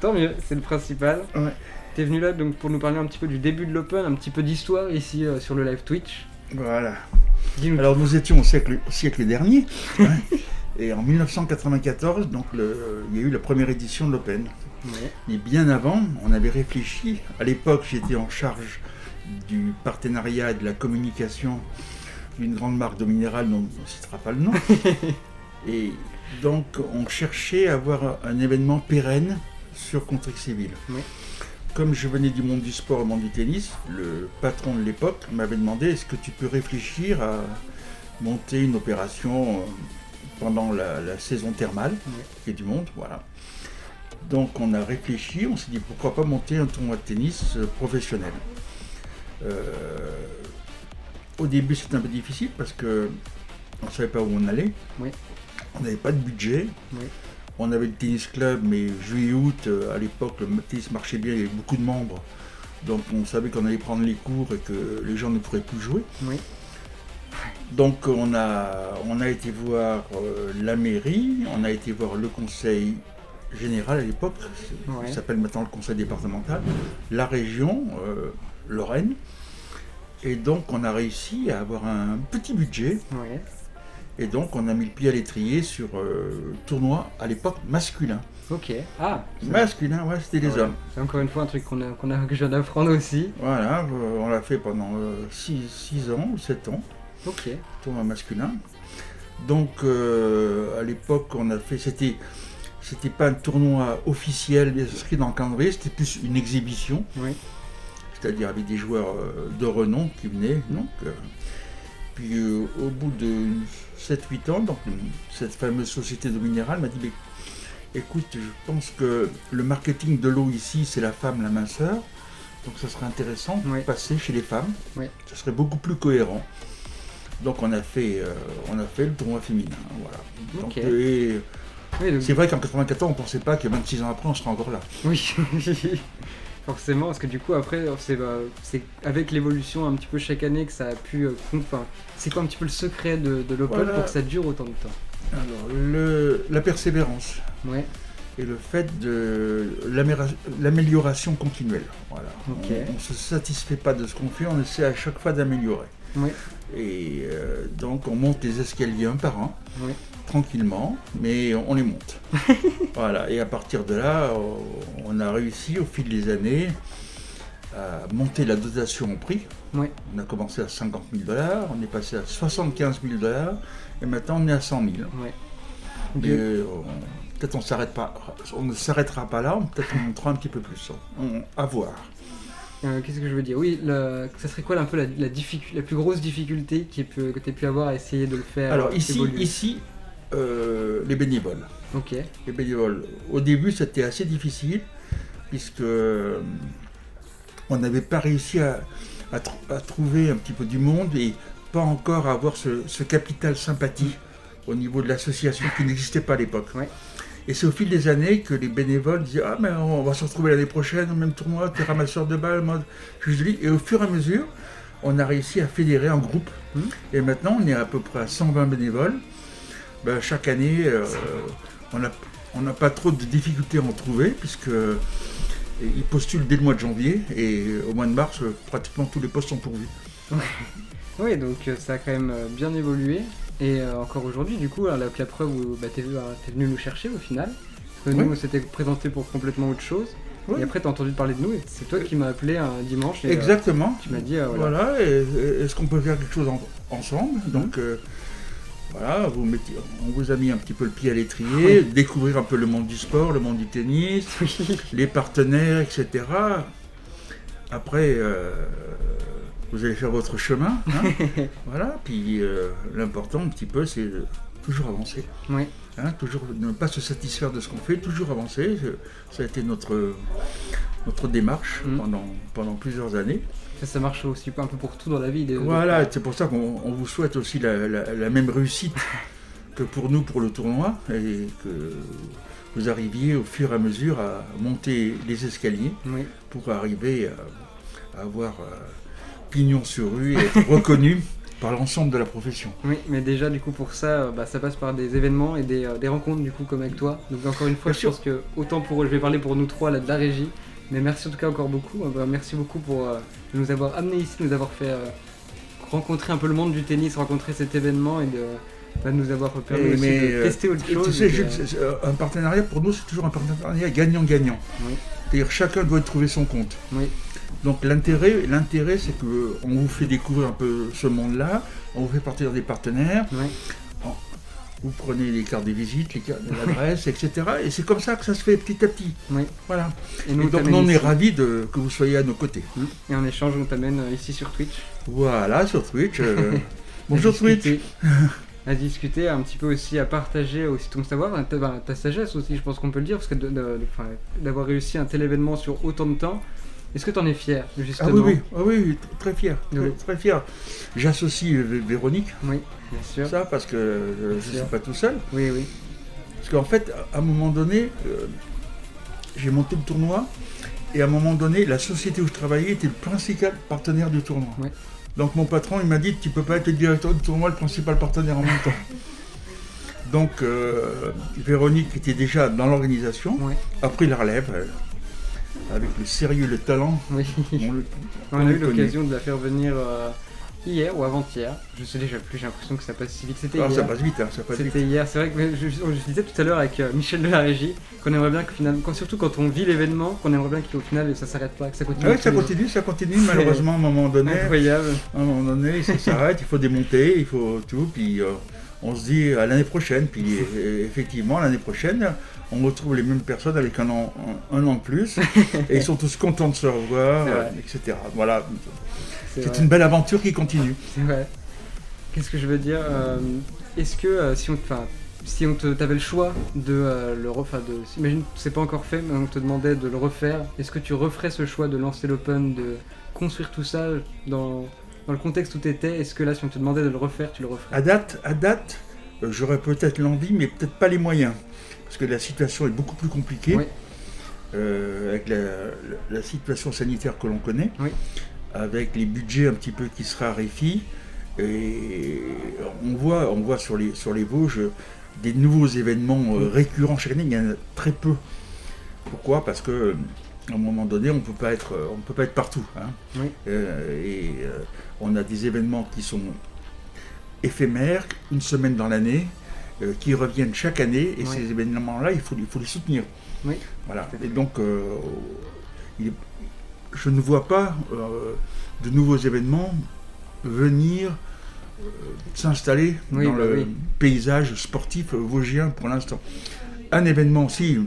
Tant mieux, c'est le principal. Ouais. T'es venu là donc pour nous parler un petit peu du début de l'Open, un petit peu d'histoire ici sur le live Twitch. Voilà. Dis-nous. Alors nous étions au siècle dernier. Hein, et en 1994, donc il y a eu la première édition de l'Open. Ouais. Mais bien avant, on avait réfléchi. À l'époque, j'étais en charge du partenariat et de la communication d'une grande marque d'eau minérale dont on ne citera pas le nom. Et donc, on cherchait à avoir un événement pérenne sur Contrexéville. Oui. Comme je venais du monde du sport et du monde du tennis, le patron de l'époque m'avait demandé est-ce que tu peux réfléchir à monter une opération pendant la saison thermale et du monde, voilà. Donc on a réfléchi, on s'est dit pourquoi pas monter un tournoi de tennis professionnel. Au début c'était un peu difficile parce que on ne savait pas où on allait. Oui. On n'avait pas de budget. Oui. On avait le tennis club, mais juillet-août, à l'époque, le tennis marchait bien, il y avait beaucoup de membres. Donc on savait qu'on allait prendre les cours et que les gens ne pourraient plus jouer. Oui. Donc on a été voir la mairie, on a été voir le conseil général à l'époque, Ouais. qui s'appelle maintenant le conseil départemental, la région, Lorraine. Et donc on a réussi à avoir un petit budget. Ouais. Et donc on a mis le pied à l'étrier sur tournoi à l'époque masculin. Ok. Ah. Masculin, ouais, c'était les Ouais. hommes. C'est encore une fois un truc que je viens d'apprendre aussi. Voilà, on l'a fait pendant 6 ans ou 7 ans, Ok. tournoi masculin. Donc à l'époque on a fait, c'était pas un tournoi officiel inscrit dans le calendrier, c'était plus une exhibition. Oui. C'est-à-dire avec des joueurs de renom qui venaient. Donc, puis au bout de 7-8 ans, donc, cette fameuse société d'eau minérale m'a dit mais, écoute, je pense que le marketing de l'eau ici, c'est la femme, la minceur. Donc ça serait intéressant de Oui. passer chez les femmes. Oui. Ça serait beaucoup plus cohérent. Donc on a fait le tournoi féminin. Voilà. Donc, Ok. et Oui, donc- c'est vrai qu'en 94, on ne pensait pas que 26 ans après, on serait encore là. Oui, forcément, parce que du coup après c'est avec l'évolution un petit peu chaque année que ça a pu... Enfin, c'est quoi un petit peu le secret de l'Open Voilà. pour que ça dure autant de temps? Alors, la persévérance Ouais, et le fait de l'amélioration continuelle. Voilà. Ok. On ne se satisfait pas de ce qu'on fait, on essaie à chaque fois d'améliorer. ouais, Et donc on monte les escaliers un par un, ouais. tranquillement, mais on les monte. Voilà. Et à partir de là, on a réussi au fil des années à monter la dotation en prix. Ouais. On a commencé à 50 000 $, on est passé à 75 000 $, et maintenant on est à 100 000. Ouais. Et, Bien. peut-être on ne s'arrêtera pas là, peut-être on montera un petit peu plus. À voir. Qu'est-ce que je veux dire? Oui, ça serait quoi un peu la plus grosse difficulté que tu as pu avoir à essayer de le faire Alors ici, évoluer? Les bénévoles. Ok, Les bénévoles. Au début, c'était assez difficile, puisque on n'avait pas réussi à trouver un petit peu du monde et pas encore à avoir ce capital sympathie au niveau de l'association qui n'existait pas à l'époque. Ouais. Et c'est au fil des années que les bénévoles disaient « Ah, mais on va se retrouver l'année prochaine au même tournoi, t'es ramasseur de balles, moi, juge de ligue. » Et au fur et à mesure, on a réussi à fédérer un groupe. Et maintenant, on est à peu près à 120 bénévoles. Ben, chaque année, on n'a pas trop de difficultés à en trouver, puisque ils postulent dès le mois de janvier, et au mois de mars, pratiquement tous les postes sont pourvus. oui, donc ça a quand même bien évolué. Et encore aujourd'hui, du coup, alors, la preuve où t'es venu nous chercher au final. Parce que nous, Oui. on s'était présenté pour complètement autre chose. Oui. Et après, tu as entendu parler de nous et c'est toi qui m'as appelé un dimanche. Et, Exactement. tu m'as dit, voilà. Voilà, est-ce qu'on peut faire quelque chose ensemble? Donc voilà, on vous a mis un petit peu le pied à l'étrier, découvrir un peu le monde du sport, le monde du tennis, les partenaires, etc. Après, vous allez faire votre chemin. Hein. Voilà, puis l'important un petit peu, c'est de toujours avancer. Oui. Hein, toujours ne pas se satisfaire de ce qu'on fait, toujours avancer. Ça a été notre démarche pendant plusieurs années. Ça marche aussi un peu pour tout dans la vie. Voilà, c'est pour ça qu'on vous souhaite aussi la même réussite que pour nous pour le tournoi et que vous arriviez au fur et à mesure à monter les escaliers pour arriver à avoir pignon sur rue et être reconnu par l'ensemble de la profession. Oui, mais déjà du coup pour ça, ça passe par des événements et des rencontres du coup comme avec toi. Donc encore une fois, je pense que autant je vais parler pour nous trois là de la régie, mais merci en tout cas encore beaucoup. Merci beaucoup pour nous avoir amenés ici, nous avoir fait rencontrer un peu le monde du tennis, rencontrer cet événement et de nous avoir permis aussi de tester autre chose. Tu sais, Jules, un partenariat pour nous c'est toujours un partenariat gagnant-gagnant. Oui. C'est-à-dire chacun doit y trouver son compte. Oui. Donc l'intérêt c'est qu'on vous fait découvrir un peu ce monde-là, on vous fait partir des partenaires, vous prenez les cartes de visite, les cartes d'adresse, etc. Et c'est comme ça que ça se fait petit à petit. Oui. Voilà. Et donc on est ravis que vous soyez à nos côtés. Et en échange, on t'amène ici sur Twitch. Voilà, sur Twitch. Bonjour Twitch. À discuter, un petit peu aussi, à partager aussi ton savoir, ta sagesse aussi, je pense qu'on peut le dire, parce que d'avoir réussi un tel événement sur autant de temps. Est-ce que tu en es fier, justement? Ah oui, très fier, très fier. J'associe Véronique, oui, bien sûr. Ça, parce que je ne suis pas tout seul. Oui. Parce qu'en fait, à un moment donné, j'ai monté le tournoi, et à un moment donné, la société où je travaillais était le principal partenaire du tournoi. Oui. Donc mon patron, il m'a dit, tu ne peux pas être le directeur du tournoi, le principal partenaire en même temps. Donc Véronique était déjà dans l'organisation, a pris la relève. Avec le sérieux et le talent. Oui. On a eu l'occasion de la faire venir hier ou avant-hier. Je sais déjà plus, j'ai l'impression que ça passe si vite. C'était hier. Ça passe vite, C'était hier. C'est vrai que je disais tout à l'heure avec Michel de la régie qu'on aimerait bien que finalement, surtout quand on vit l'événement, qu'on aimerait bien qu'au final ça s'arrête pas, que ça continue. Oui, ça continue. Malheureusement, à un moment donné. Incroyable. À un moment donné, ça s'arrête, il faut démonter, il faut tout, puis on se dit à l'année prochaine. Puis effectivement, l'année prochaine, on retrouve les mêmes personnes avec un an de plus, et ils sont tous contents de se revoir, etc. Voilà, c'est une belle aventure qui continue. C'est vrai. Qu'est-ce que je veux dire Est-ce que si on t'avait le choix de le refaire, imagine c'est pas encore fait, mais on te demandait de le refaire, est-ce que tu referais ce choix de lancer l'Open, de construire tout ça dans le contexte où tu étais? Est-ce que là, si on te demandait de le refaire, tu le referais? À date, j'aurais peut-être l'envie, mais peut-être pas les moyens. Parce que la situation est beaucoup plus compliquée, avec la situation sanitaire que l'on connaît, avec les budgets un petit peu qui se raréfient. Et on voit sur les Vosges des nouveaux événements récurrents chaque année, il y en a très peu. Pourquoi? Parce qu'à un moment donné, on ne peut pas être partout. Hein. On a des événements qui sont éphémères, une semaine dans l'année, qui reviennent chaque année, et ces événements-là, il faut les soutenir. Oui. Voilà. Et donc, je ne vois pas de nouveaux événements venir s'installer dans le paysage sportif vosgien pour l'instant. Un événement aussi,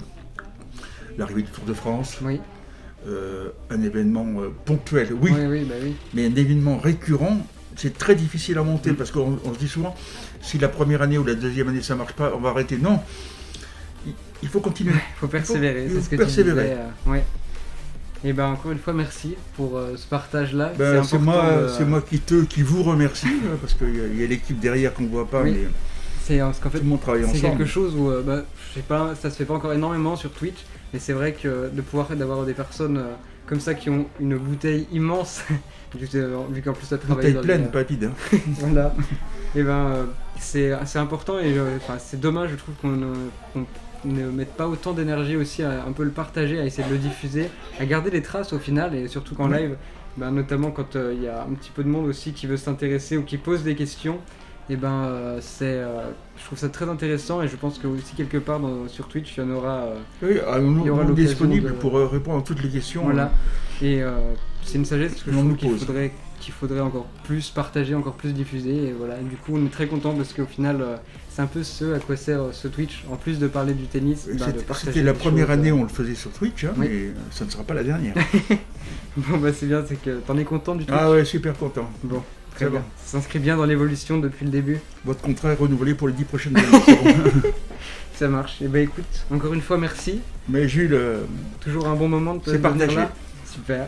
l'arrivée du Tour de France, un événement ponctuel, mais un événement récurrent, c'est très difficile à monter parce qu'on se dit souvent, si la première année ou la deuxième année ça marche pas, on va arrêter. Non, il faut continuer. Il faut persévérer, c'est ce que persévérer. Tu disais. Et encore une fois, merci pour ce partage-là. C'est moi qui vous remercie, parce qu'il y a l'équipe derrière qu'on ne voit pas, mais parce qu'en fait, tout le monde travaille ensemble. C'est quelque chose où, je sais pas, ça se fait pas encore énormément sur Twitch, mais c'est vrai que d'avoir des personnes comme ça qui ont une bouteille immense, vu qu'en plus ça travaille. Bouteille pleine, pas vide. Hein. Voilà. Et c'est important et c'est dommage, je trouve qu'on ne mette pas autant d'énergie aussi à un peu le partager, à essayer de le diffuser, à garder les traces au final, et surtout qu'en live, notamment quand il y a un petit peu de monde aussi qui veut s'intéresser ou qui pose des questions, Et ben, je trouve ça très intéressant et je pense que aussi quelque part sur Twitch, il y en aura. Oui, Il y aura on est l'occasion disponible de- pour répondre à toutes les questions. Voilà. Et c'est une sagesse que je On trouve nous pose. qu'il faudrait encore plus partager, encore plus diffuser. Et voilà. Et du coup, on est très content parce qu'au final, c'est un peu ce à quoi sert ce Twitch. En plus de parler du tennis, de partager C'était la des première choses, année où on le faisait sur Twitch, hein, Oui. mais ça ne sera pas la dernière. Bon, bah c'est bien, c'est que t'en es content du Twitch. Ah ouais, super content. Bon, très C'est bien. bon. Ça s'inscrit bien dans l'évolution depuis le début. Votre contrat est renouvelé pour les 10 prochaines années. C'est bon. Ça marche. Et bah écoute, encore une fois, merci. Mais Jules, Toujours un bon moment de C'est de venir partagé. là. Super.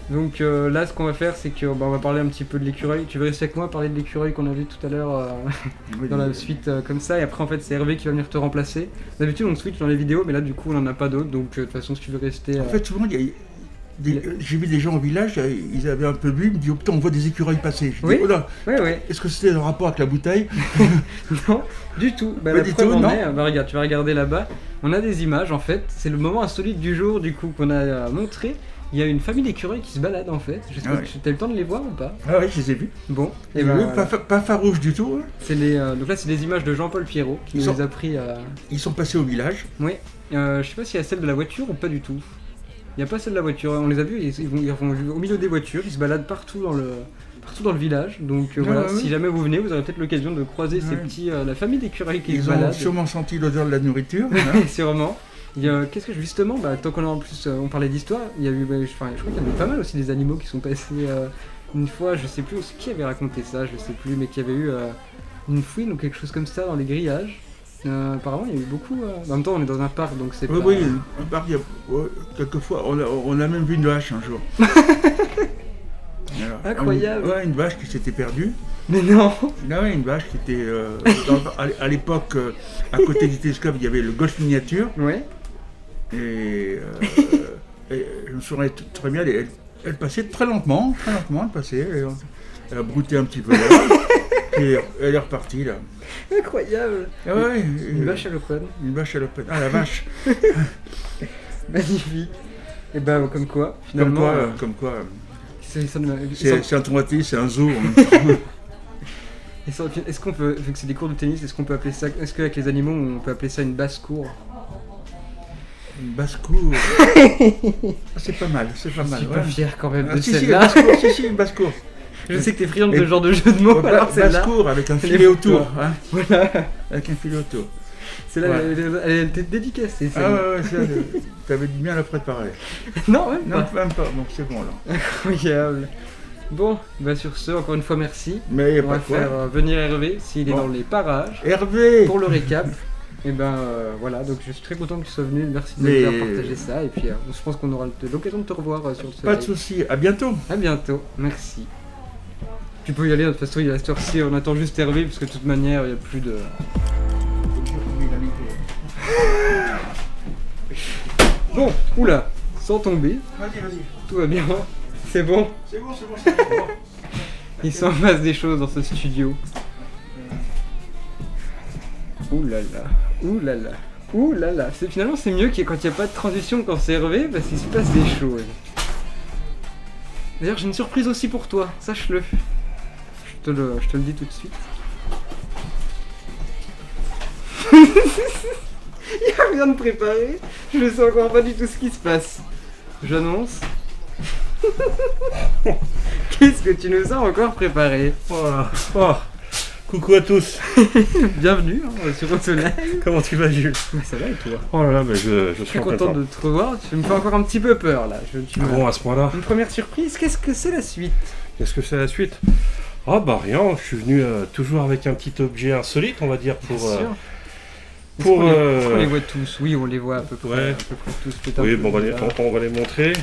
Donc là, ce qu'on va faire, c'est que on va parler un petit peu de l'écureuil. Tu veux rester avec moi, parler de l'écureuil qu'on a vu tout à l'heure dans la suite comme ça. Et après, en fait, c'est Hervé qui va venir te remplacer. D'habitude, on switch dans les vidéos, mais là, du coup, on n'en a pas d'autres. Donc, de toute façon, si tu veux rester. en fait, souvent, j'ai vu des gens au village, ils avaient un peu bu, ils me disent, oh putain, on voit des écureuils passer. Je dis, Oui. oh là, Ouais. est-ce que c'était en rapport avec la bouteille? Non, du tout. Bah, Pas la du preuve tout, en non. est, bah, regarde, tu vas regarder là-bas. On a des images, en fait. C'est le moment insolite du jour, du coup, qu'on a montré. Il y a une famille d'écureuils qui se balade, en fait. Je sais pas Ah ouais. si tu as eu le temps de les voir ou pas. Ah oui, je les ai vus. Bon, et Et ben, eux, pas farouches du tout. Hein. c'est donc là, c'est des images de Jean-Paul Pierrot qui Ils nous sont- les a pris. Ils sont passés au village. Oui, je sais pas s'il y a celle de la voiture ou pas du tout. Il n'y a pas celle de la voiture, on les a vus, ils vont au milieu des voitures, ils se baladent partout dans le village. Donc voilà, ouais. si jamais vous venez, vous aurez peut-être l'occasion de croiser ces Ouais. petits, la famille d'écureuils qui Ils se ont baladent. sûrement senti l'odeur de la nourriture. hein. Sûrement. Qu'est-ce que justement, tant qu'on a en plus, on parlait d'histoire, il y a eu, je crois qu'il y en a eu pas mal aussi des animaux qui sont passés une fois, je sais plus qui avait raconté ça, je sais plus, mais qu'il y avait eu une fouine ou quelque chose comme ça dans les grillages. Apparemment, il y a eu beaucoup. En même temps, on est dans un parc, donc c'est Oui, pas. oui, un parc, quelquefois, on a même vu une vache un jour. Alors, Incroyable. Ouais, une vache qui s'était perdue. Mais non. Ah ouais, une vache qui était. À l'époque, à côté du télescope, il y avait le golf miniature. Ouais. Et je me souviens très bien, elle passait très lentement, elle passait. Elle a brouté un petit peu là. Et elle est repartie là. Incroyable. Ah ouais, Une vache à l'open. Une vache à l'open. Ah la vache. Magnifique. Et bah, comme quoi, finalement. Comme quoi. C'est C'est un traumatisme, c'est un zoo. Est-ce qu'on peut, vu que c'est des cours de tennis, est-ce qu'on peut appeler ça, est-ce qu'avec les animaux on peut appeler ça une basse-cour? Une basse-cour. Ah, c'est pas mal, c'est pas Je mal. suis ouais. pas fier quand même Ah, de si, une celle-là. basse-cour, si, une basse-cour. Je sais que t'es friand de Et- ce genre de jeu de mots, alors celle-là. Basse-cour avec un elle est filet pour autour. toi. Hein, Voilà. avec un filet autour. Celle-là, Ouais. elle était dédicacée. Ah celle-là. ouais, ça, t'avais dû bien la préparer. Non, même Non, pas. même pas, donc c'est bon là. Incroyable. Bon, bah sur ce, encore une fois, merci. Mais y a On pas va de quoi. faire venir Hervé s'il est Bon. dans les parages. Hervé. Pour le récap. Et ben voilà, donc je suis très content que tu sois venu. Merci de nous Mais- avoir partagé ça. Et puis je pense qu'on aura l'occasion de te revoir sur ce Pas de live. soucis, à bientôt. À bientôt, merci. Tu peux y aller, de toute façon, il reste heure-ci, on attend juste Hervé, parce que de toute manière, il n'y a plus de. Bon, oula, sans tomber, Vas-y. tout va bien, c'est bon. C'est bon, c'est bon. Il s'en passe des choses dans ce studio. Oulala. Finalement, c'est mieux quand il n'y a pas de transition, quand c'est Hervé, parce qu'il se passe des choses. D'ailleurs, j'ai une surprise aussi pour toi, sache-le. Je te le dis tout de suite. Il n'y a rien de préparé. Je ne sais encore pas du tout ce qui se passe. J'annonce. Qu'est-ce que tu nous as encore préparé? Voilà. Oh, coucou à tous. Bienvenue sur Autolive. Comment tu vas, Jules? Mais ça va et toi? Oh là là, mais je Je suis suis en content de te revoir. Tu me fais encore un petit peu peur là. Bon, à ce point-là, Une première surprise. Qu'est-ce que c'est la suite? qu'est-ce que c'est la suite? Ah bah rien, je suis venu toujours avec un petit objet insolite, on va dire, pour... Bien sûr. Est-ce pour, qu'on est-ce qu'on les voit tous? Oui, on les voit à peu près. Ouais. À peu près tous. Peut-être un Oui, peu bon, bizarre. on va les montrer.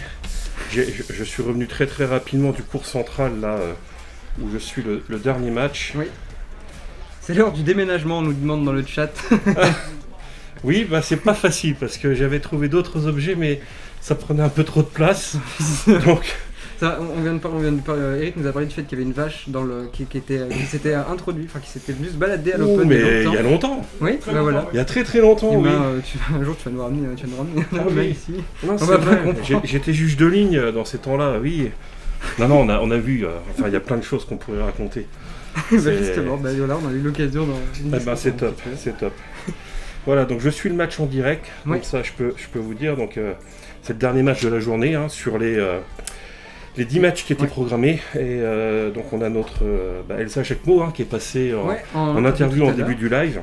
Je suis revenu très très rapidement du cours central, là, où je suis le dernier match. C'est l'heure du déménagement, on nous demande dans le chat. Oui, bah c'est pas facile, parce que j'avais trouvé d'autres objets, mais ça prenait un peu trop de place. Donc, Ça, on vient de parler, Eric nous a parlé du fait qu'il y avait une vache qui s'était introduit, enfin qui s'était venue se balader à oh, l'open. mais il y a longtemps. Oui, bah voilà. Il y a très très longtemps, Eh oui. ben, un jour tu vas nous ramener un Ah animal oui. ici. Non, On c'est va pas vrai. comprendre. J'étais juge de ligne dans ces temps-là, oui. Non, on a vu, enfin, il y a plein de choses qu'on pourrait raconter. Bah, justement, bah, voilà, on a eu l'occasion d'en Eh ben, c'est top, c'est top. Voilà, donc je suis le match en direct, Oui. donc ça je peux vous dire, donc c'est le dernier match de la journée hein, sur les 10 matchs qui étaient Ouais. programmés, et donc on a notre Elsa Jacquemot hein, qui est passée Ouais, en interview tout en à début du live,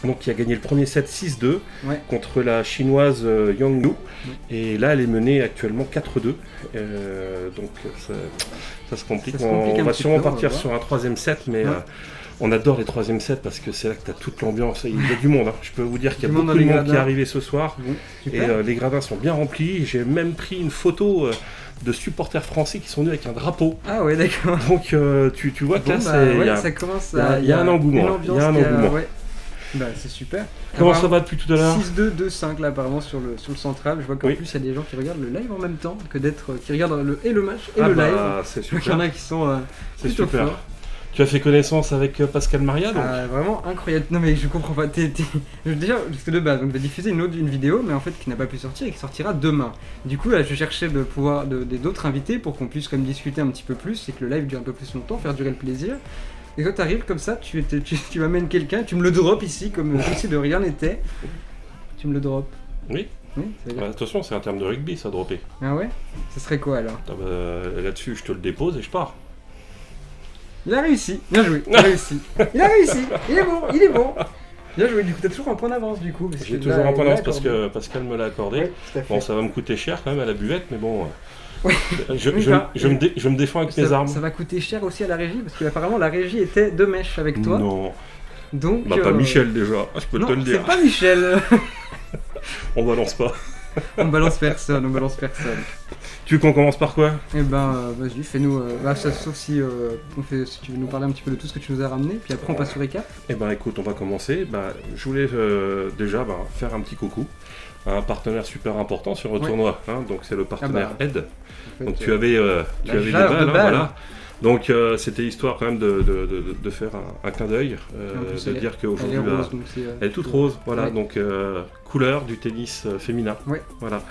donc qui a gagné le premier set 6-2 Ouais. contre la chinoise Yang Yu, et là elle est menée actuellement 4-2, donc ça se complique, Ça se complique on un va petit sûrement peu, on va partir voir. sur un troisième set, mais Ouais. on adore les troisième sets parce que c'est là que tu as toute l'ambiance. Il y a du monde. Hein. Je peux vous dire qu'il y a Du monde beaucoup dans de les monde qui est gradins. arrivé ce soir. Bon, Et super. les gradins sont bien remplis. J'ai même pris une photo de supporters français qui sont venus avec un drapeau. Ah ouais, d'accord. Donc tu vois que Bon, là, bah, il ouais, y a- ça commence il y a- à... il y a un engouement, une là. ambiance Il y a un qui engouement. ouais. Bah, c'est super. Comment Alors, ça va depuis tout à l'heure 6-2, 2-5 là apparemment sur le central. Je vois qu'en Oui. plus il y a des gens qui regardent le live en même temps que qui regardent le match et Ah le bah, live. c'est Donc il y en super. a qui sont C'est plutôt super. forts. Tu as fait connaissance avec Pascal Maria, donc Vraiment incroyable. Non mais je comprends pas. Déjà, parce que de base, on devait diffuser une vidéo, mais en fait qui n'a pas pu sortir et qui sortira demain. Du coup là, je cherchais d'autres invités pour qu'on puisse comme discuter un petit peu plus et que le live dure un peu plus longtemps, faire durer le plaisir. Et quand t'arrives comme ça, tu m'amènes quelqu'un, tu me le drops ici comme si de rien n'était. Tu me le drops. Oui. Oui, ça veut dire- Attention, c'est un terme de rugby, ça, dropper. Ah ouais. Ce serait quoi alors? Ah bah, là-dessus, je te le dépose et je pars. Il a réussi. Bien joué. Il a réussi. Il a réussi. Il est bon. Il est bon. Bien joué. Du coup, t'as toujours un point d'avance du coup. parce J'ai que toujours là, un point il a d'avance parce accordé. que Pascal me l'a accordé. Ouais, tout à fait. Bon, ça va me coûter cher quand même à la buvette, mais bon. Oui. Je me défends avec mes armes. Ça va coûter cher aussi à la régie parce que apparemment la régie était de mèche avec toi. Non, Donc. bah pas Michel déjà, je peux Non, te le dire. c'est pas Michel. On balance pas. On balance personne. On balance personne. Tu veux qu'on commence par quoi? Eh ben, vas-y, fais-nous. Sauf si si tu veux nous parler un petit peu de tout ce que tu nous as ramené, puis après on passe au récap. Eh ben écoute, on va commencer. Bah, je voulais déjà faire un petit coucou à un partenaire super important sur le Ouais. tournoi. Hein, donc c'est le partenaire Ed. En fait, Donc tu avais des jarre de balles, hein, balles. voilà. Donc c'était histoire quand même de faire un clin d'œil, En plus, de elle dire elle qu'aujourd'hui est bah, rose, donc c'est. elle est toute rose, voilà, Ouais. donc couleur du tennis féminin, Ouais. voilà,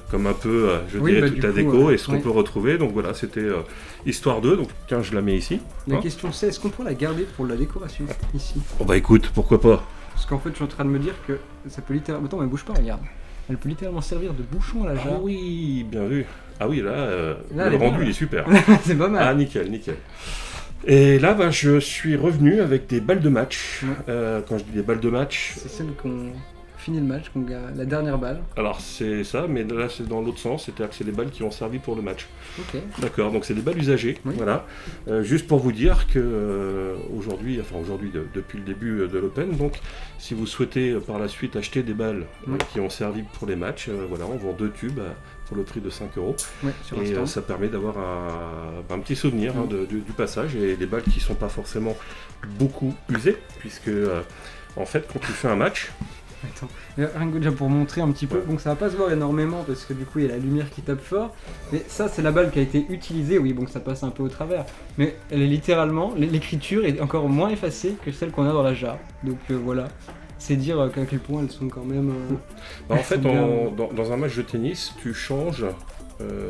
comme un peu, je Oui, dirais, bah, toute du la coup, déco et ce qu'on ouais. peut retrouver, donc voilà, c'était histoire d'eux, donc tiens, je la mets ici. La Hein question c'est est-ce qu'on peut la garder pour la décoration ici? Oh bah écoute, pourquoi pas. Parce qu'en fait, je suis en train de me dire que ça peut littéralement. Attends, mais bouge pas, regarde. Elle peut littéralement servir de bouchon à la Ah jarre. oui, bien vu. Ah oui, là, Là, elle le est rendu bien, il est super. C'est pas mal. Ah nickel, nickel. Et là, bah, je suis revenu avec des balles de match. Ouais. Quand je dis des balles de match, C'est celle qu'on finit le match, qu'on gagne la dernière balle. alors c'est ça, mais là c'est dans l'autre sens, c'est-à-dire que c'est des balles qui ont servi pour le match. Ok. D'accord, donc c'est des balles usagées, Oui. voilà. Juste pour vous dire que aujourd'hui, depuis le début de l'Open, donc si vous souhaitez par la suite acheter des balles Oui. qui ont servi pour les matchs, voilà, on vend 2 tubes pour le prix de 5 €. Ouais, sur Et l'instant. ça permet d'avoir un petit souvenir hein, du passage et des balles qui sont pas forcément beaucoup usées, puisque en fait quand tu fais un match, Attends. Rien que déjà pour montrer un petit peu, Ouais. donc ça va pas se voir énormément parce que du coup il y a la lumière qui tape fort. Mais ça c'est la balle qui a été utilisée, oui bon ça passe un peu au travers. Mais elle est littéralement, l'écriture est encore moins effacée que celle qu'on a dans la jarre. Donc voilà, c'est dire qu'à quel point elles sont quand même... bah, en elles fait sont bien- dans un match de tennis, tu changes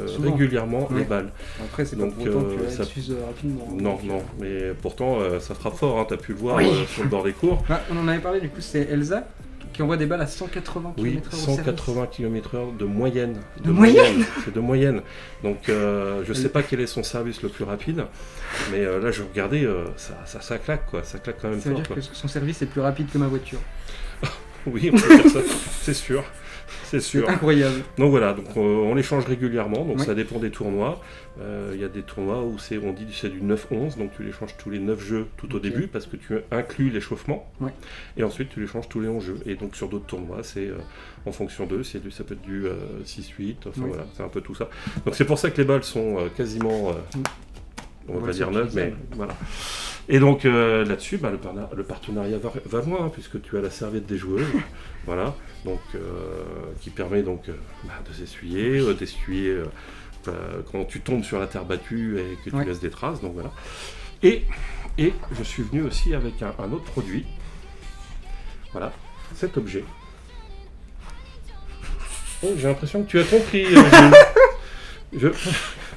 Souvent. régulièrement Ouais. les balles. Après c'est pas Donc, pour autant que ça- elles s'usent rapidement. hein. Non, non, mais pourtant ça frappe fort, hein, tu as pu le voir Oui. sur le bord des cours. Bah, on en avait parlé du coup, c'est Elsa qui envoie des balles à 180 Oui, km/h. 180 km/h de moyenne. De moyenne. C'est de moyenne. Donc je sais pas quel est son service le plus rapide, mais là je regardais, ça claque quoi, ça claque quand même Ça veut fort. dire Quoi. que son service est plus rapide que ma voiture. Oui, on peut dire ça, c'est sûr. C'est sûr. Incroyable. Donc voilà, donc on les change régulièrement, donc Ouais. ça dépend des tournois. Il y a des tournois où on dit c'est du 9-11, donc tu les changes tous les 9 jeux tout au Ok. début parce que tu inclus l'échauffement. Ouais. Et ensuite tu les changes tous les 11 jeux. Et donc sur d'autres tournois, c'est en fonction d'eux, ça peut être du 6-8, enfin Oui. voilà, c'est un peu tout ça. Donc c'est pour ça que les balles sont quasiment, on va Ouais, dire c'est neuves, mais utilisable. voilà. Et donc là-dessus, bah, le partenariat va loin, hein, puisque tu as la serviette des joueuses, voilà, donc qui permet donc de s'essuyer, quand tu tombes sur la terre battue et que tu Ouais. laisses des traces, donc voilà. Et je suis venu aussi avec un autre produit, voilà, cet objet. Oh, j'ai l'impression que tu as compris. Gilles.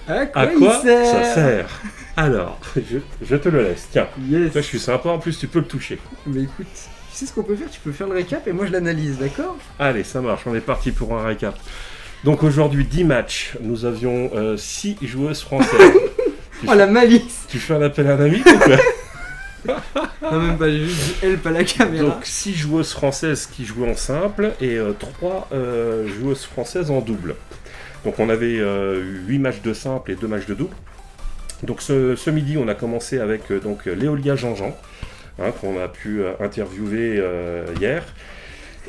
À quoi il sert ça sert? Alors, je te le laisse. Tiens, Yes. toi je suis sympa, en plus tu peux le toucher. Mais écoute, tu sais ce qu'on peut faire? Tu peux faire le récap et moi je l'analyse, d'accord? Allez, ça marche, on est parti pour un récap. Donc aujourd'hui, 10 matchs, nous avions 6 joueuses françaises. Oh la malice! Tu fais un appel à un ami ou quoi? Non, même pas, j'ai juste dit help à la caméra. Donc 6 joueuses françaises qui jouaient en simple et 3 joueuses françaises en double. Donc on avait 8 matchs de simple et 2 matchs de double. Donc ce midi, on a commencé avec donc Léolia Jean-Jean, qu'on a pu interviewer hier.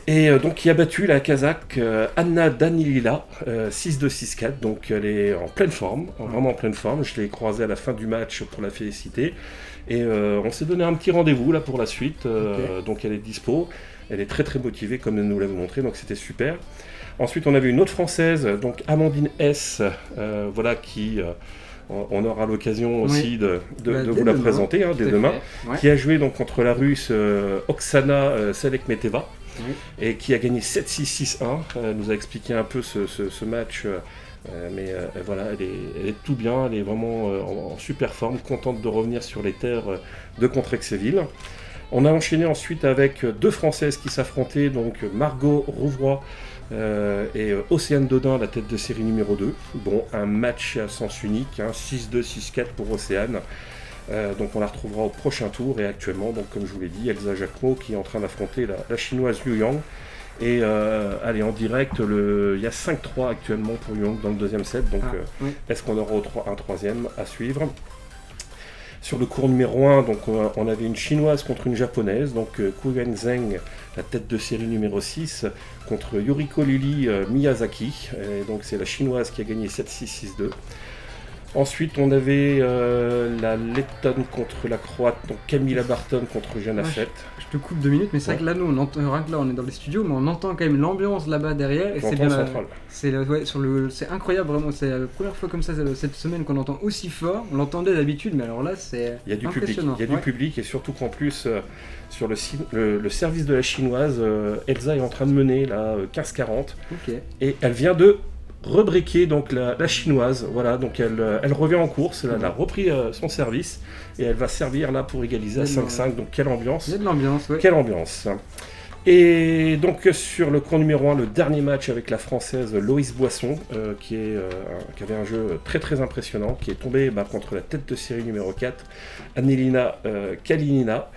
Et donc qui a battu la Kazakh Anna Danilila 6-2, 6-4. Donc elle est en pleine forme, vraiment en pleine forme. Je l'ai croisée à la fin du match pour la féliciter. Et on s'est donné un petit rendez-vous là pour la suite. Donc elle est dispo. Elle est très très motivée comme elle nous l'avait montré, donc c'était super. Ensuite on avait une autre française, donc Amandine S, voilà qui... on aura l'occasion aussi de vous la présenter dès demain, Ouais. qui a joué donc contre la russe Oksana Selekmeteva et qui a gagné 7-6, 6-1. Elle nous a expliqué un peu ce match, mais voilà, elle est tout bien, elle est vraiment en super forme, contente de revenir sur les terres de Contrexéville. On a enchaîné ensuite avec 2 Françaises qui s'affrontaient, donc Margot Rouvroy et Océane Dodin, la tête de série numéro 2. Bon, un match à sens unique, 6-2, 6-4 pour Océane. Donc on la retrouvera au prochain tour. Et actuellement, donc, comme je vous l'ai dit, Elsa Jacquemot qui est en train d'affronter la chinoise Liu Yang. Et allez, en direct, il y a 5-3 actuellement pour Liu Yang dans le deuxième set. Donc est-ce qu'on aura un troisième à suivre? Sur le cours numéro 1, donc, on avait une chinoise contre une japonaise, donc Kuyen Zheng, la tête de série numéro 6, contre Yoriko Lili Miyazaki. Et donc c'est la chinoise qui a gagné 7-6, 6-2. Ensuite, on avait la lettonne contre la croate, donc Camilla Barton contre Jeanne Affet. Je te coupe 2 minutes, mais c'est vrai que là, nous, on entend, rien que là, on est dans les studios, mais on entend quand même l'ambiance là-bas derrière. Et c'est bien. Central. C'est incroyable, vraiment. C'est la première fois comme ça cette semaine qu'on entend aussi fort. On l'entendait d'habitude, mais alors là, c'est Il y a du public. impressionnant. Il y a du public, et surtout qu'en plus, sur le service de la chinoise, Elsa est en train de mener là 15-40. Ok. Et elle vient de rebriquer donc la chinoise, voilà, donc elle revient en course, elle a repris son service et elle va servir là pour égaliser à 5-5, donc quelle ambiance. Il y a de l'ambiance, ouais. Quelle ambiance. Et donc sur le cours numéro 1, le dernier match avec la française Loïs Boisson, qui avait un jeu très très impressionnant, qui est tombée contre la tête de série numéro 4, Annelina Kalinina.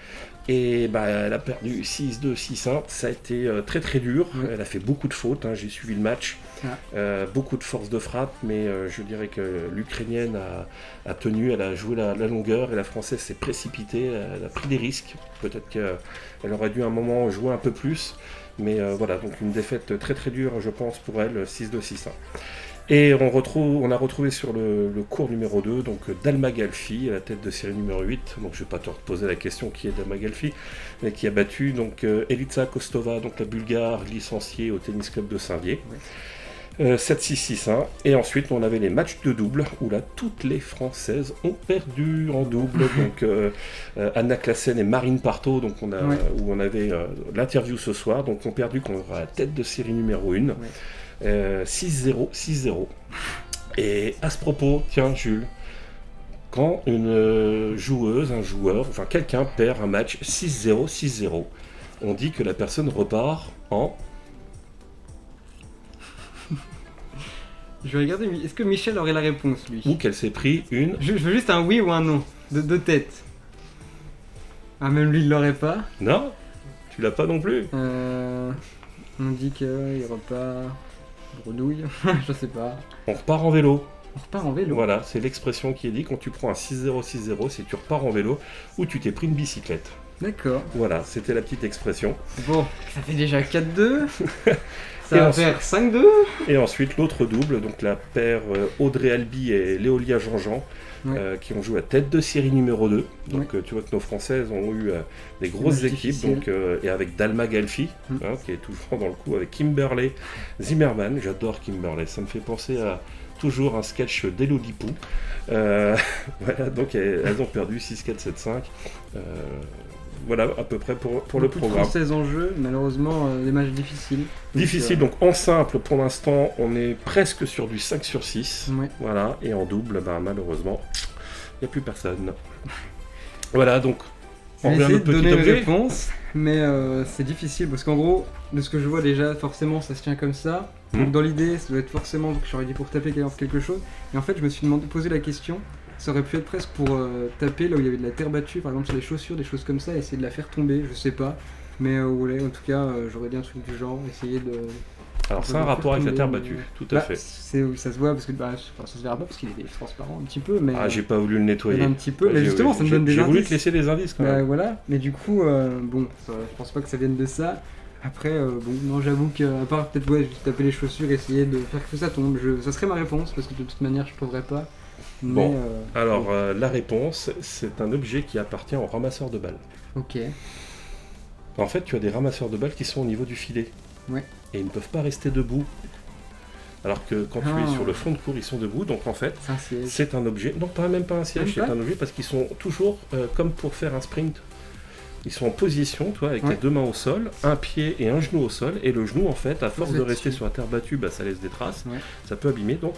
Et elle a perdu 6-2, 6-1, ça a été très très dur, elle a fait beaucoup de fautes, j'ai suivi le match, beaucoup de force de frappe, mais je dirais que l'Ukrainienne a tenu, elle a joué la longueur et la Française s'est précipitée, elle a pris des risques, peut-être qu'elle aurait dû à un moment jouer un peu plus, mais voilà, donc une défaite très très dure je pense pour elle, 6-2, 6-1. Et on a retrouvé sur le cours numéro 2, donc Dalma Galfi, à la tête de série numéro 8. Donc je ne vais pas te reposer la question qui est Dalma Galfi, mais qui a battu donc Elitsa Kostova, donc la Bulgare licenciée au tennis club de Saint-Vier. 7-6, 6-1. Et ensuite on avait les matchs de double, où là toutes les Françaises ont perdu en double. Donc Anna Classen et Marine Partot, donc où on avait l'interview ce soir, donc ont perdu contre la tête de série numéro 1. 6-0, 6-0. Et à ce propos, tiens Jules, quand une joueuse, un joueur, enfin quelqu'un perd un match 6-0, 6-0, on dit que la personne repart en... Je vais regarder, est-ce que Michel aurait la réponse lui? Ou qu'elle s'est pris une... Je veux juste un oui ou un non, de tête. Ah, même lui il l'aurait pas. Non, tu l'as pas non plus. On dit qu'il repart... Grenouille, je sais pas. On repart en vélo. On repart en vélo. Voilà, c'est l'expression qui est dit quand tu prends un 6-0, 6-0, c'est tu repars en vélo ou tu t'es pris une bicyclette. D'accord. Voilà, c'était la petite expression. Bon, ça fait déjà 4-2. Ça Et va ensuite- faire 5-2. Et ensuite l'autre double, donc la paire Audrey Albi et Léolia Jean-Jean, qui ont joué à tête de série numéro 2. Donc tu vois que nos Françaises ont eu des grosses Match équipes, difficile. donc, et avec Dalma Galfi, qui est toujours dans le coup, avec Kimberley Zimmerman. J'adore Kimberley, ça me fait penser à toujours un sketch d'Elodie Pou. Voilà, donc elles ont perdu 6-4, 7-5. Voilà à peu près pour le Beaucoup de programme. Françaises en jeu, malheureusement des matchs difficiles. Difficile, donc en simple pour l'instant on est presque sur du 5 sur 6. Ouais. Voilà, et en double, malheureusement, Il n'y a plus personne. Voilà, donc Je on vais revient à essayer notre de petit donner une objet. réponse, mais c'est difficile parce qu'en gros, de ce que je vois déjà, forcément ça se tient comme ça. Donc dans l'idée, ça doit être forcément, donc j'aurais dit pour taper quelque chose. Et en fait, je me suis posé la question, ça aurait pu être presque pour taper là où il y avait de la terre battue, par exemple sur les chaussures, des choses comme ça, essayer de la faire tomber, je sais pas. Mais ouais, en tout cas, j'aurais dit un truc du genre, essayer de. Alors c'est un rapport avec la terre battue, tout à fait. Ça se voit parce que ça se verra pas parce qu'il est transparent un petit peu, mais. Ah, j'ai pas voulu le il y en nettoyer. a un petit peu, mais J'ai- justement, ça me donne des J'ai voulu indices. te laisser des indices quand Bah même. voilà, mais du coup, bon, je pense pas que ça vienne de ça. Après, bon, non, j'avoue qu'à part peut-être, ouais, juste taper les chaussures, essayer de faire que ça tombe, ça serait ma réponse, parce que de toute manière, je trouverais pas. Mais, Bon, Alors la réponse, c'est un objet qui appartient aux ramasseurs de balles. ok, En fait, tu as des ramasseurs de balles qui sont au niveau du filet. Ouais. Et ils ne peuvent pas rester debout. Alors que quand tu es Ah. sur le fond de cours, ils sont debout. Donc en fait, c'est un siège. c'est un objet. Non, même pas un siège, Même c'est pas un objet parce qu'ils sont toujours comme pour faire un sprint. Ils sont en position, toi, avec Ouais. les deux mains au sol, un pied et un genou au sol. Et le genou, en fait, à force Vous de êtes rester dessus. sur la terre battue, bah, ça laisse des traces. Ouais. Ça peut abîmer. Donc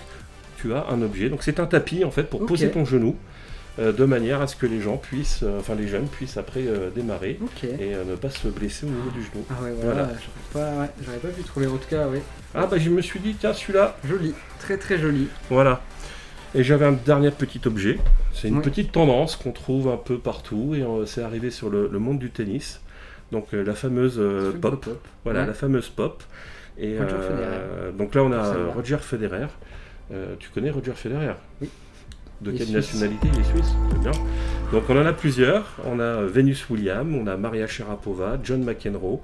tu as un objet. Donc c'est un tapis, en fait, pour Ok. poser ton genou. De manière à ce que les gens puissent, les jeunes puissent après démarrer Ok. et ne pas se blesser au niveau du genou. Ah ouais, voilà, Voilà. j'aurais pas pu trouver, en tout cas, ouais. Ah bah je me suis dit, tiens, celui-là, Joli, très très joli. voilà. Et j'avais un dernier petit objet. C'est une Ouais. petite tendance qu'on trouve un peu partout et c'est arrivé sur le monde du tennis. Donc la fameuse C'est une pop. pop-up. Voilà, Ouais. la fameuse pop. Et Roger Federer. donc là on a Forcément. Roger Federer. Tu connais Roger Federer? Oui. De Il est quelle suisse. nationalité? Il est suisse, c'est bien. Donc on en a plusieurs. On a Venus Williams, on a Maria Sharapova, John McEnroe,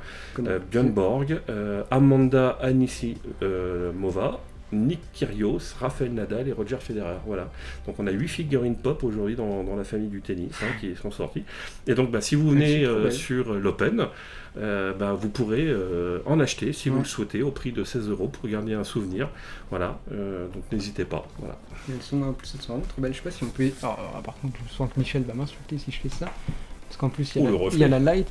Björn Borg, Amanda Anisimova, Nick Kyrgios, Rafael Nadal et Roger Federer. Voilà. Donc on a 8 figurines pop aujourd'hui dans la famille du tennis qui sont sorties. Et donc si vous venez Elles sont trop belles. sur l'Open, vous pourrez en acheter si vous Ouais. le souhaitez au prix de 16 € pour garder un souvenir. Voilà. Donc n'hésitez pas. Voilà. Elles sont, en plus, elles sont vraiment trop belles. Je sais pas si on peut. Alors, par contre, je sens que Michel va m'insulter si je fais ça. Parce qu'en plus, il y a, Oh, le il reflet. y a la light.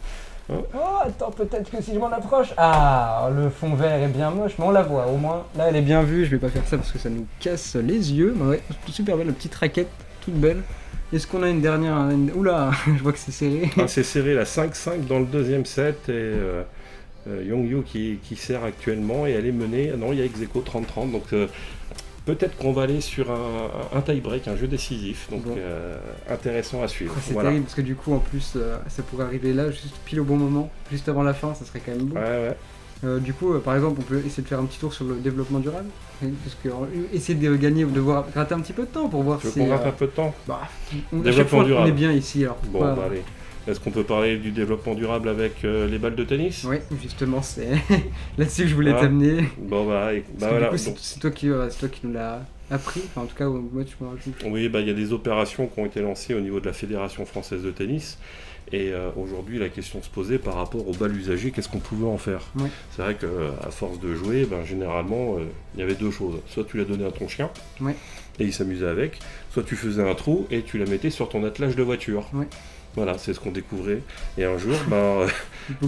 Hein Oh, attends, peut-être que si je m'en approche. Ah, le fond vert est bien moche, mais on la voit au moins. Là, elle est bien vue. Je vais pas faire ça parce que ça nous casse les yeux. Mais ouais, super belle, la petite raquette, toute belle. Est-ce qu'on a une dernière. Oula, je vois que c'est serré. C'est serré la 5-5 dans le deuxième set et Young Yu qui sert actuellement et elle est menée. Non, il y a ex-aequo 30-30. Donc peut-être qu'on va aller sur un tie-break, un jeu décisif. Donc Bon. intéressant à suivre. Ah, c'est Voilà. terrible parce que du coup, en plus, ça pourrait arriver là, juste pile au bon moment, juste avant la fin, ça serait quand même beau. Ouais. Du coup, par exemple, on peut essayer de faire un petit tour sur le développement durable. Parce que essayer de gagner, de voir, gratter un petit peu de temps pour voir Tu veux si. qu'on gratte un peu de temps? À chaque Développement fois, on durable. est bien ici, alors Bon, pourquoi. allez. Est-ce qu'on peut parler du développement durable avec les balles de tennis? Oui, justement, c'est là-dessus que je voulais Ah. t'amener. Bon, Parce que voilà. du coup, Donc, c'est toi qui nous l'as appris. Enfin, en tout cas, moi, tu m'en rajoutes. oui, il y a des opérations qui ont été lancées au niveau de la Fédération française de tennis. Et aujourd'hui, la question se posait par rapport aux balles usagées, qu'est-ce qu'on pouvait en faire? Ouais. C'est vrai qu'à force de jouer, généralement, il y avait deux choses. Soit tu la donnais à ton chien, Ouais. et il s'amusait avec, soit tu faisais un trou et tu la mettais sur ton attelage de voiture. Ouais. Voilà, c'est ce qu'on découvrait. Et un jour, Beaucoup, on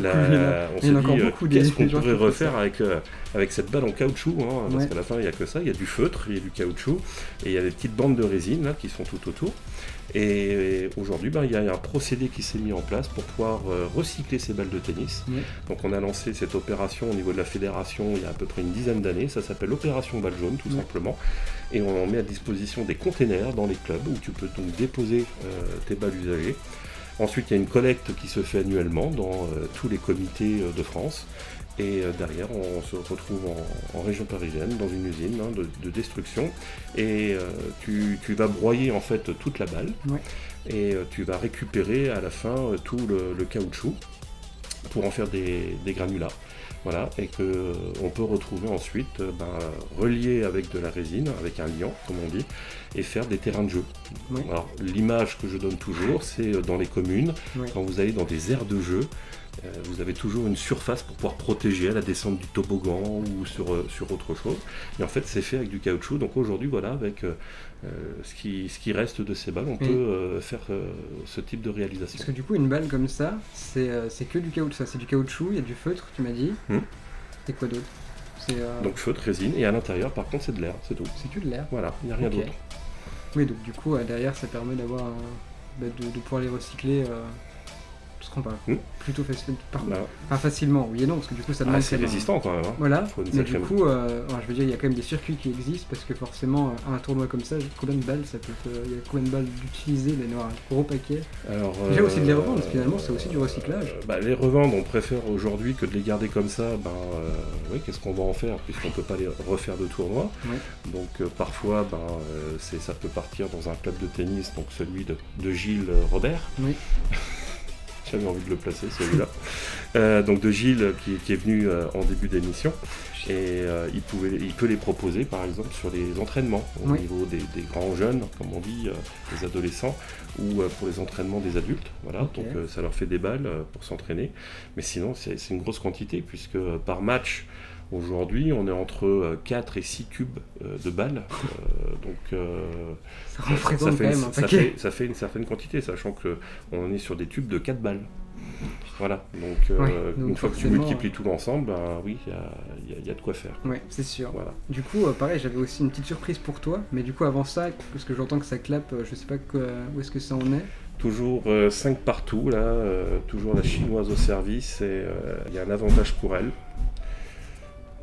il s'est y en a encore dit, beaucoup qu'est-ce des qu'on gens qui pourrait font refaire ça. avec cette balle en caoutchouc, parce Ouais. qu'à la fin, il n'y a que ça, il y a du feutre, il y a du caoutchouc, et il y a des petites bandes de résine là, qui sont tout autour. Et aujourd'hui, il y a un procédé qui s'est mis en place pour pouvoir recycler ces balles de tennis. Ouais. Donc on a lancé cette opération au niveau de la fédération il y a à peu près une dizaine d'années, ça s'appelle l'opération balle jaune tout Ouais. simplement. Et on en met à disposition des containers dans les clubs où tu peux donc déposer tes balles usagées. Ensuite, il y a une collecte qui se fait annuellement dans tous les comités de France. Et derrière, on se retrouve en région parisienne, dans une usine de destruction. Et tu vas broyer en fait toute la balle. Ouais. Et tu vas récupérer à la fin tout le caoutchouc pour en faire des granulats. Voilà, et qu'on peut retrouver ensuite relié avec de la résine, avec un liant, comme on dit, et faire des terrains de jeu. Ouais. Alors, l'image que je donne toujours, c'est dans les communes, Ouais. quand vous allez dans des aires de jeu, vous avez toujours une surface pour pouvoir protéger à la descente du toboggan ou sur autre chose. Et en fait, c'est fait avec du caoutchouc. Donc aujourd'hui, voilà, avec ce qui reste de ces balles, on peut faire ce type de réalisation. Parce que du coup, une balle comme ça, c'est que du caoutchouc. C'est du caoutchouc, il y a du feutre, tu m'as dit. C'est quoi d'autre? C'est Donc feutre, résine, et à l'intérieur, par contre, c'est de l'air, c'est tout. que de l'air. Voilà, il n'y a rien Ok. d'autre. Oui, donc du coup, derrière, ça permet d'avoir de pouvoir les recycler tout ce qu'on parle. Plutôt facilement. Enfin, facilement, oui et non, parce que du coup, ça demande. C'est résistant quand même. Hein. Voilà, Faut une mais du sacrée- coup, je veux dire, il y a quand même des circuits qui existent parce que forcément, un tournoi comme ça, combien de balles ça peut il y a combien de balles d'utiliser, les noirs, un gros paquet. Alors, Déjà aussi de les revendre, finalement, c'est aussi du recyclage. Les revendre, on préfère aujourd'hui que de les garder comme ça. Oui, qu'est-ce qu'on va en faire puisqu'on peut pas les refaire de tournoi. Ouais. Donc parfois, ça peut partir dans un club de tennis, donc celui de Gilles Robert. Oui. J'avais envie de le placer celui-là. Donc de Gilles qui est venu en début d'émission. Et il peut les proposer par exemple sur les entraînements au niveau des grands jeunes, comme on dit, des adolescents, ou pour les entraînements des adultes. Voilà. Ok. Donc ça leur fait des balles pour s'entraîner. Mais sinon c'est une grosse quantité puisque par match, aujourd'hui on est entre 4 et 6 cubes de balles. Ça représente quand même un paquet. Ça fait une certaine quantité, sachant qu'on est sur des tubes de 4 balles. Voilà, donc une fois que tu multiplies tout l'ensemble, oui, il y a de quoi faire. Ouais, c'est sûr. Voilà. Du coup, pareil, j'avais aussi une petite surprise pour toi, mais du coup, avant ça, parce que j'entends que ça clappe, je sais pas où est-ce que ça en est. Toujours 5 partout, là, toujours la chinoise au service, et il y a un avantage pour elle.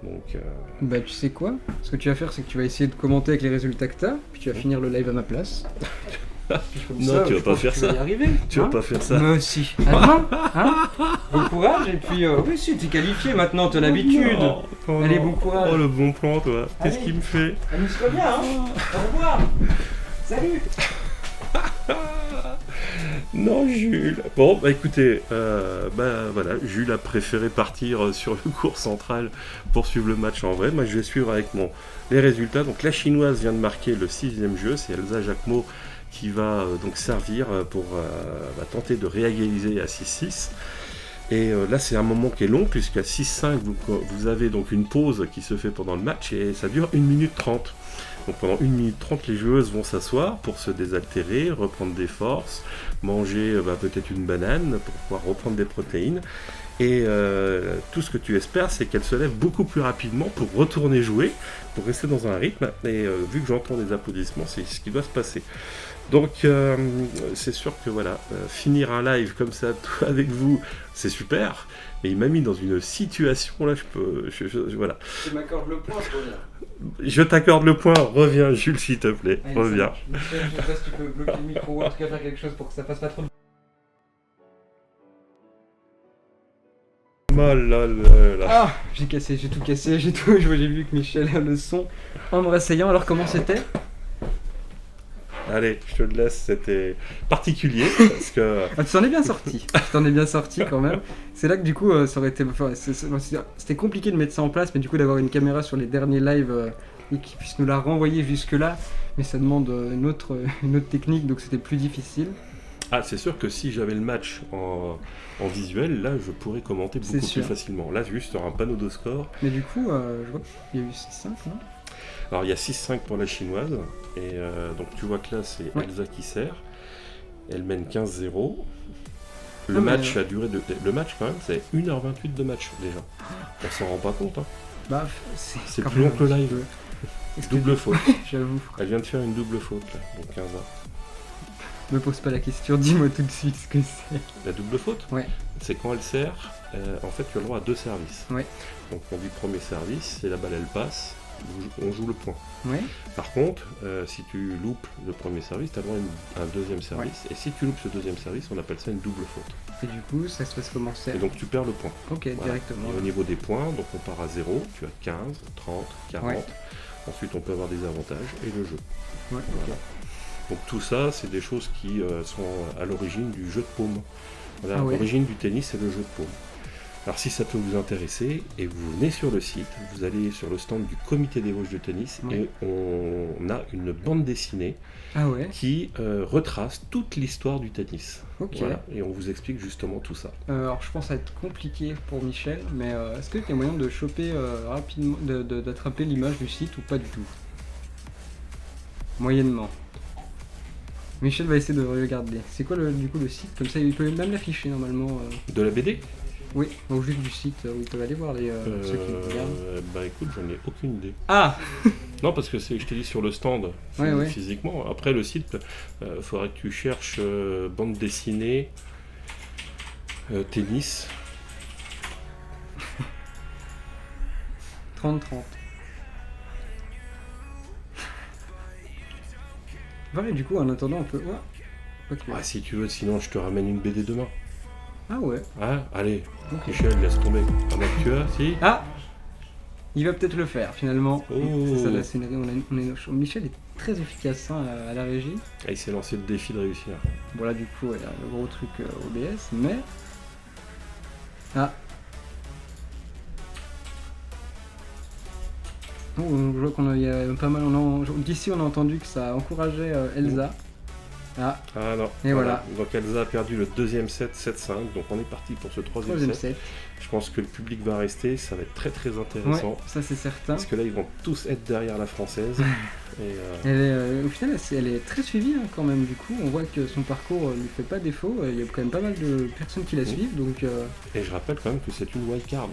Donc, Bah, tu sais quoi? Ce que tu vas faire, c'est que tu vas essayer de commenter avec les résultats que t'as, puis tu vas finir le live à ma place. Non, tu vas pas faire ça. Tu vas y arriver. tu vas pas faire ça. Moi aussi. À demain, hein? Bon courage, et puis oui, si, t'es qualifié maintenant, t'as l'habitude. Allez, bon courage. Oh, le bon plan, toi. Qu'est-ce Allez. qu'il me fait? Amuse-toi bien, hein? Au revoir. Salut. Non, Jules. Bon, écoutez, voilà, Jules a préféré partir sur le cours central pour suivre le match en vrai. Moi, je vais suivre avec les résultats. Donc, la chinoise vient de marquer le 6e jeu. C'est Elsa Jacquemot qui va donc servir pour tenter de réégaliser à 6-6. Et là, c'est un moment qui est long, puisqu'à 6-5, vous avez donc une pause qui se fait pendant le match et ça dure 1 minute 30. Donc pendant 1 minute 30, les joueuses vont s'asseoir pour se désaltérer, reprendre des forces, manger peut-être une banane pour pouvoir reprendre des protéines. Et tout ce que tu espères, c'est qu'elles se lèvent beaucoup plus rapidement pour retourner jouer, pour rester dans un rythme. Et vu que j'entends des applaudissements, c'est ce qui doit se passer. Donc c'est sûr que voilà, finir un live comme ça tout avec vous, c'est super. Et il m'a mis dans une situation là, voilà. Tu m'accordes le point, je reviens. Je t'accorde le point, reviens Jules s'il te plaît, Allez, reviens. Je sais pas si tu peux bloquer le micro ou en tout cas faire quelque chose pour que ça fasse pas trop de... Oh là là là. Ah, j'ai tout cassé, j'ai vu que Michel a le son en me rasseyant. Alors comment c'était? Allez, je te le laisse, c'était particulier parce que... Ah, tu t'en es bien sorti. Tu t'en es bien sorti quand même. C'est là que du coup, ça aurait été... Enfin, c'était compliqué de mettre ça en place, mais du coup d'avoir une caméra sur les derniers lives et qui puisse nous la renvoyer jusque là, mais ça demande une autre technique, donc c'était plus difficile. Ah, c'est sûr que si j'avais le match en visuel, là, je pourrais commenter C'est beaucoup plus sûr. facilement. Là, juste sur un panneau de score. Mais du coup, je vois qu'il y a eu 6-5, non? Alors, il y a 6-5 pour la chinoise. Et donc, tu vois que là, c'est Ouais. Elsa qui sert. Elle mène 15-0. Le Non, mais- match a duré... Le match, quand même, c'est 1h28 de match, déjà. On s'en rend pas compte, hein. Bah, C'est quand plus long même que le un live. petit peu. Est-ce que- Double faute. J'avoue. Elle vient de faire une double faute, là, donc 15 ans. Me pose pas la question, dis-moi tout de suite ce que c'est. La double faute, Ouais. c'est quand elle sert, en fait, tu as le droit à 2 services. Ouais. Donc, on dit premier service, et la balle, elle passe, on joue le point. Ouais. Par contre, si tu loupes le premier service, tu as le droit à un deuxième service. Et si tu loupes ce deuxième service, on appelle ça une double faute. Et du coup, ça se passe comment c'est? Et donc, tu perds le point. Ok, Voilà. directement. Et au niveau des points, donc on part à 0, tu as 15, 30, 40. Ouais. Ensuite, on peut avoir des avantages et le jeu. Ouais, ok. Voilà. Donc tout ça, c'est des choses qui sont à l'origine du jeu de paume. Voilà, Ah ouais. l'origine du tennis, c'est le jeu de paume. Alors si ça peut vous intéresser, et vous venez sur le site, vous allez sur le stand du comité des Vosges de tennis, Ouais. et on a une bande dessinée Ah ouais, qui retrace toute l'histoire du tennis. ok. Voilà, et on vous explique justement tout ça. Alors je pense que ça va être compliqué pour Michel, mais est-ce qu'il y a moyen de choper rapidement, d'attraper l'image du site ou pas du tout? Moyennement. Michel va essayer de regarder. C'est quoi du coup le site? Comme ça il peut même l'afficher normalement. De la BD Oui, ou juste du site où ils peuvent aller voir ceux qui regardent. Bah écoute, j'en ai aucune idée. Ah Non, parce que je t'ai dit sur le stand, Ouais. physiquement. Après, le site, il faudrait que tu cherches bande dessinée, tennis. 30-30. Voilà, du coup, en attendant, on peut. Ouais. Ok. Ouais, si tu veux, sinon je te ramène une BD demain. Ah ouais. Hein, allez, Ok. Michel, laisse tomber. Ah bah, tu as, si. Ah, il va peut-être le faire finalement. Oh. C'est ça, la scénario, on est au chaud. Michel est très efficace hein, à la régie. Ah, il s'est lancé le défi de réussir. Bon là du coup, il y a le gros truc OBS, mais... Ah. Oh, je vois qu'on y a pas mal... D'ici on a entendu que ça encourageait Elsa. Ah, Ah non. Et voilà. Donc Elsa a perdu le deuxième set, 7-5. Donc on est parti pour ce troisième troisième set. set. Je pense que le public va rester, ça va être très très Ouais, intéressant. ça c'est certain. Parce que là, ils vont tous être derrière la française. Et, Elle est, au final, elle est très suivie hein, quand même. Du coup, on voit que son parcours ne lui fait pas défaut. Il y a quand même pas mal de personnes qui la suivent. Donc, et je rappelle quand même que c'est une wildcard.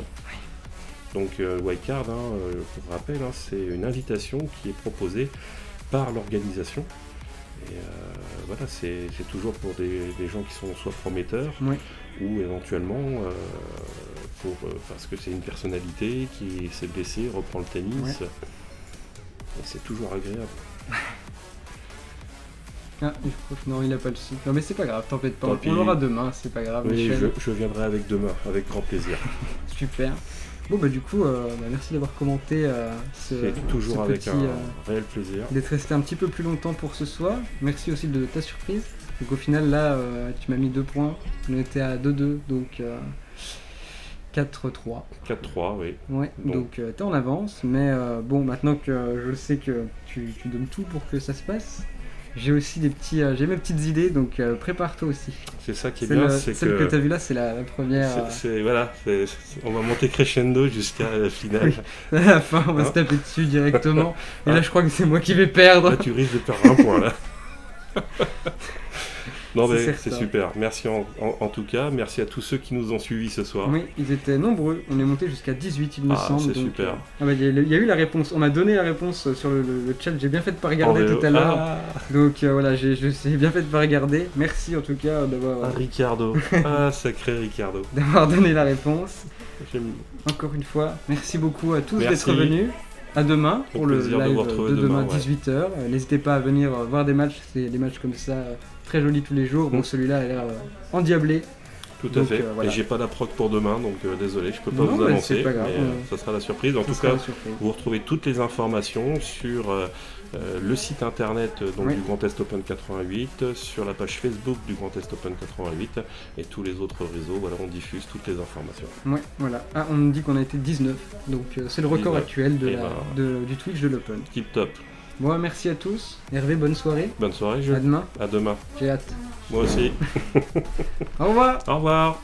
Donc wildcard, pour rappel, hein, c'est une invitation qui est proposée par l'organisation. Et voilà, c'est toujours pour des gens qui sont soit prometteurs ouais. ou éventuellement parce que c'est une personnalité qui s'est blessée, reprend le tennis. Ouais. Et c'est toujours agréable. Ah, non, il a pas le son. Non, mais c'est pas grave, t'embête pas. Tant pis. On l'aura demain, c'est pas grave. Oui, Michel. je viendrai avec demain, avec grand plaisir. Super. Bon, bah, du coup, merci d'avoir commenté C'est toujours ce avec petit, un réel plaisir. d'être resté un petit peu plus longtemps pour ce soir. Merci aussi de ta surprise. Donc, au final, là, tu m'as mis 2 points. On était à 2-2, donc 4-3. 4-3, oui. Ouais, donc t'es en avance, mais bon, maintenant que je sais que tu donnes tout pour que ça se passe, j'ai aussi j'ai mes petites idées, donc prépare-toi aussi. C'est ça qui est bien, c'est celle que que t'as vue là, c'est la première. voilà, on va monter crescendo jusqu'à la finale. À la fin, on va se taper dessus directement. Et là, je crois que c'est moi qui vais perdre. Là, tu risques de perdre un point là. Non C'est mais certain. c'est super, merci en tout cas, merci à tous ceux qui nous ont suivis ce soir. Oui, ils étaient nombreux. On est monté jusqu'à 18, il me Ah, semble. c'est donc, super. ah bah, il y a eu la réponse. On m'a donné la réponse sur le chat. J'ai bien fait de pas regarder tout à l'heure. Ah, Donc voilà, j'ai bien fait de pas regarder. Merci en tout cas d'avoir Ricardo, sacré Ricardo. donné la réponse. J'aime- Encore une fois, merci beaucoup à tous Merci. d'être venus. À demain Au pour le plaisir de live vous retrouver de demain, demain, ouais. 18h. N'hésitez pas à venir voir des matchs, c'est des matchs comme ça, très jolis tous les jours. Bon, celui-là a l'air endiablé. Tout à Donc, fait. voilà. Et j'ai pas d'approc pour demain, donc désolé, je peux pas Non, vous mais annoncer, c'est pas grave, mais ça sera la surprise. En Ce tout sera cas, la surprise. vous retrouvez toutes les informations sur le site internet donc, Oui. du Grand Est Open 88, sur la page Facebook du Grand Est Open 88 et tous les autres réseaux. Voilà, on diffuse toutes les informations. Ouais, voilà. Ah, on nous dit qu'on a été 19, donc c'est le record 19. actuel Eh du Twitch de l'Open. Tip top. Bon, merci à tous. Hervé, bonne soirée. Bonne soirée, À demain. À demain. J'ai hâte. Moi aussi. Au revoir. Au revoir.